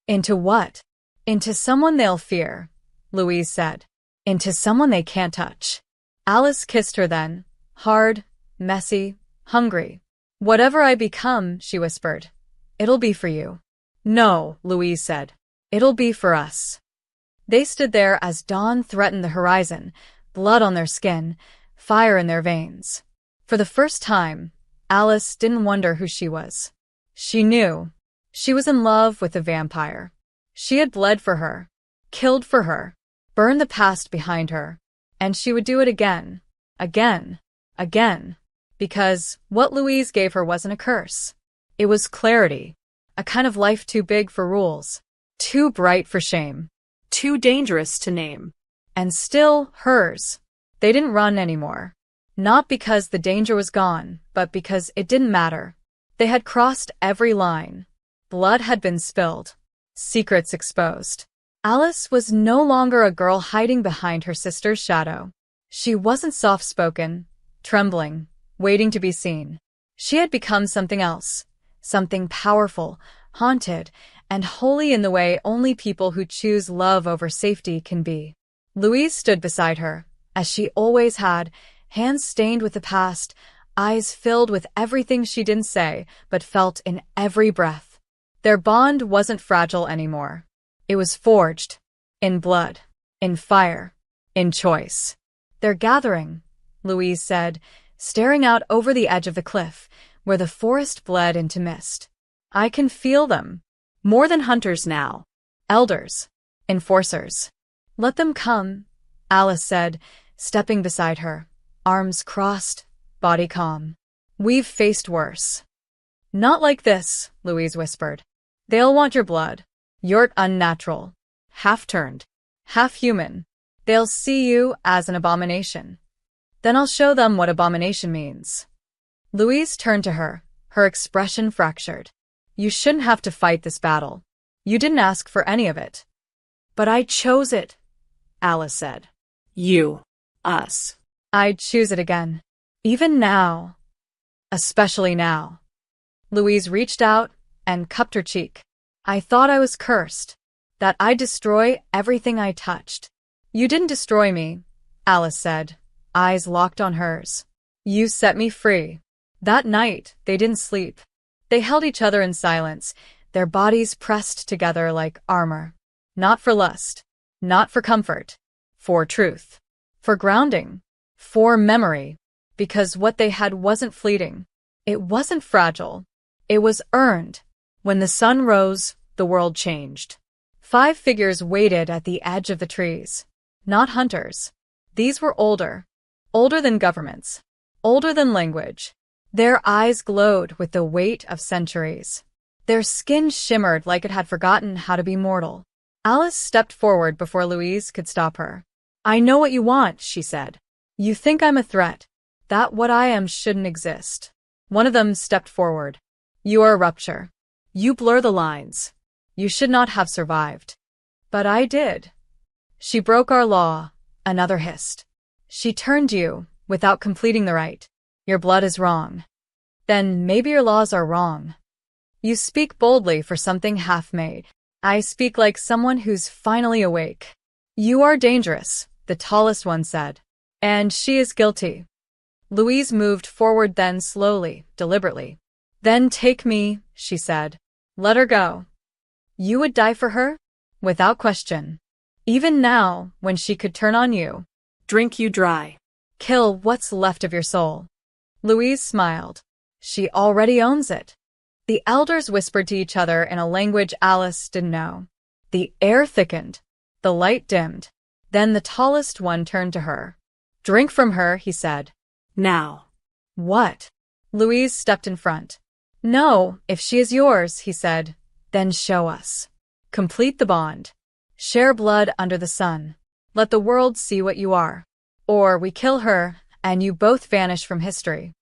Into what? Into someone they'll fear, Louise said. Into someone they can't touch. Alice kissed her then, hard, messy, hungry. Whatever I become, she whispered, it'll be for you. No, Louise said. It'll be for us. They stood there as dawn threatened the horizon, blood on their skin, fire in their veins. For the first time, Alice didn't wonder who she was. She knew. She was in love with a vampire. She had bled for her, killed for her, burned the past behind her, and she would do it again, again, again, because what Louise gave her wasn't a curse. It was clarity, a kind of life too big for rules, too bright for shame, Too dangerous to name. and still hers. They didn't run anymore. Not because the danger was gone, but because it didn't matter. They had crossed every line. Blood had been spilled. Secrets exposed. Alice was no longer a girl hiding behind her sister's shadow. She wasn't soft-spoken, trembling, waiting to be seen. She had become something else. something powerful, haunted, and holy in the way only people who choose love over safety can be. Louise stood beside her, as she always had, hands stained with the past, eyes filled with everything she didn't say but felt in every breath. Their bond wasn't fragile anymore. It was forged. In blood. In fire. In choice. "They're gathering," Louise said, staring out over the edge of the cliff, where the forest bled into mist. "I can feel them. More than hunters now. Elders. Enforcers." "Let them come," Alice said, stepping beside her, arms crossed, body calm. "We've faced worse." "Not like this," Louise whispered. "They'll want your blood. You're unnatural. Half-turned. Half-human. They'll see you as an abomination. Then I'll show them what abomination means." Louise turned to her, her expression fractured. "You shouldn't have to fight this battle. You didn't ask for any of it." "But I chose it," Alice said. You. Us. "I'd choose it again. Even now. Especially now." Louise reached out and cupped her cheek. "I thought I was cursed. That I'd destroy everything I touched." "You didn't destroy me," Alice said, eyes locked on hers. "You set me free." That night, they didn't sleep. They held each other in silence, their bodies pressed together like armor. Not for lust. Not for comfort. For truth. For grounding. For memory. Because what they had wasn't fleeting. It wasn't fragile. It was earned. When the sun rose, the world changed. 5 figures waited at the edge of the trees. Not hunters. These were older. Older than governments. Older than language. Their eyes glowed with the weight of centuries. Their skin shimmered like it had forgotten how to be mortal. Alice stepped forward before Louise could stop her. "I know what you want," she said. "You think I'm a threat. That what I am shouldn't exist." One of them stepped forward. "You are a rupture. You blur the lines. You should not have survived." "But I did." "She broke our law," another hissed. "She turned you, without completing the rite. Your blood is wrong." "Then maybe your laws are wrong." "You speak boldly for something half-made. I speak like someone who's finally awake." "You are dangerous," the tallest one said. "And she is guilty." Louise moved forward then slowly, deliberately. "Then take me," she said. "Let her go." "You would die for her?" "Without question. Even now, when she could turn on you." Drink you dry. "Kill what's left of your soul." Louise smiled. "She already owns it." The elders whispered to each other in a language Alice didn't know. The air thickened. The light dimmed. Then the tallest one turned to her. "Drink from her," he said. Now. "What?" Louise stepped in front. "No, if she is yours," he said, "then show us. Complete the bond. Share blood under the sun. Let the world see what you are. Or we kill her, and you both vanish from history."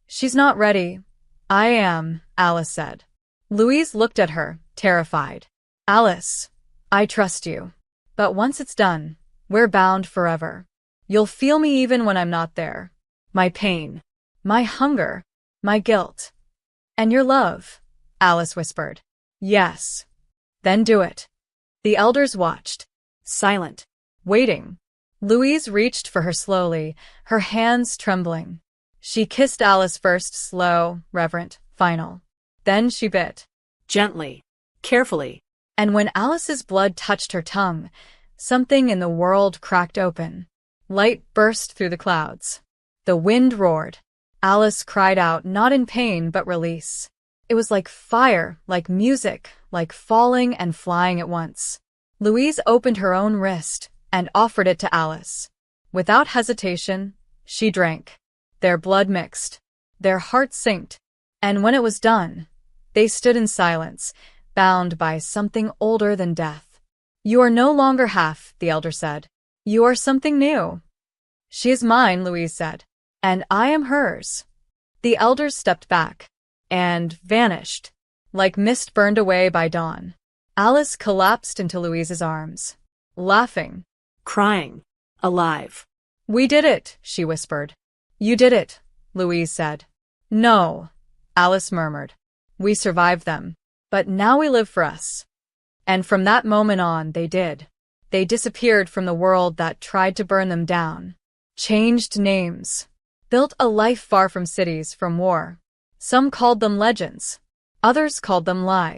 "She's not ready." "I am," Alice said. Louise looked at her, terrified. "Alice, I trust you. But once it's done, we're bound forever. You'll feel me even when I'm not there. My pain. My hunger. My guilt. And your love," Alice whispered. "Yes. Then do it." The elders watched. Silent. Waiting. Louise reached for her slowly, her hands trembling. She kissed Alice first, slow, reverent, final. Then she bit. Gently. Carefully. And when Alice's blood touched her tongue, something in the world cracked open. Light burst through the clouds. The wind roared. Alice cried out, not in pain but release. It was like fire, like music, like falling and flying at once. Louise opened her own wrist and offered it to Alice. Without hesitation, she drank. Their blood mixed. Their hearts synced. And when it was done, they stood in silence, bound by something older than death. "You are no longer half," the elder said. "You are something new." "She is mine," Louise said. "And I am hers." The elders stepped back and vanished, like mist burned away by dawn. Alice collapsed into Louise's arms, laughing, crying, alive. "We did it," she whispered. "You did it," Louise said. "No," Alice murmured. We survived them. But now we live for us. And from that moment on, they did. They disappeared from the world that tried to burn them down. Changed names. Built a life far from cities, from war. Some called them legends. Others called them lies.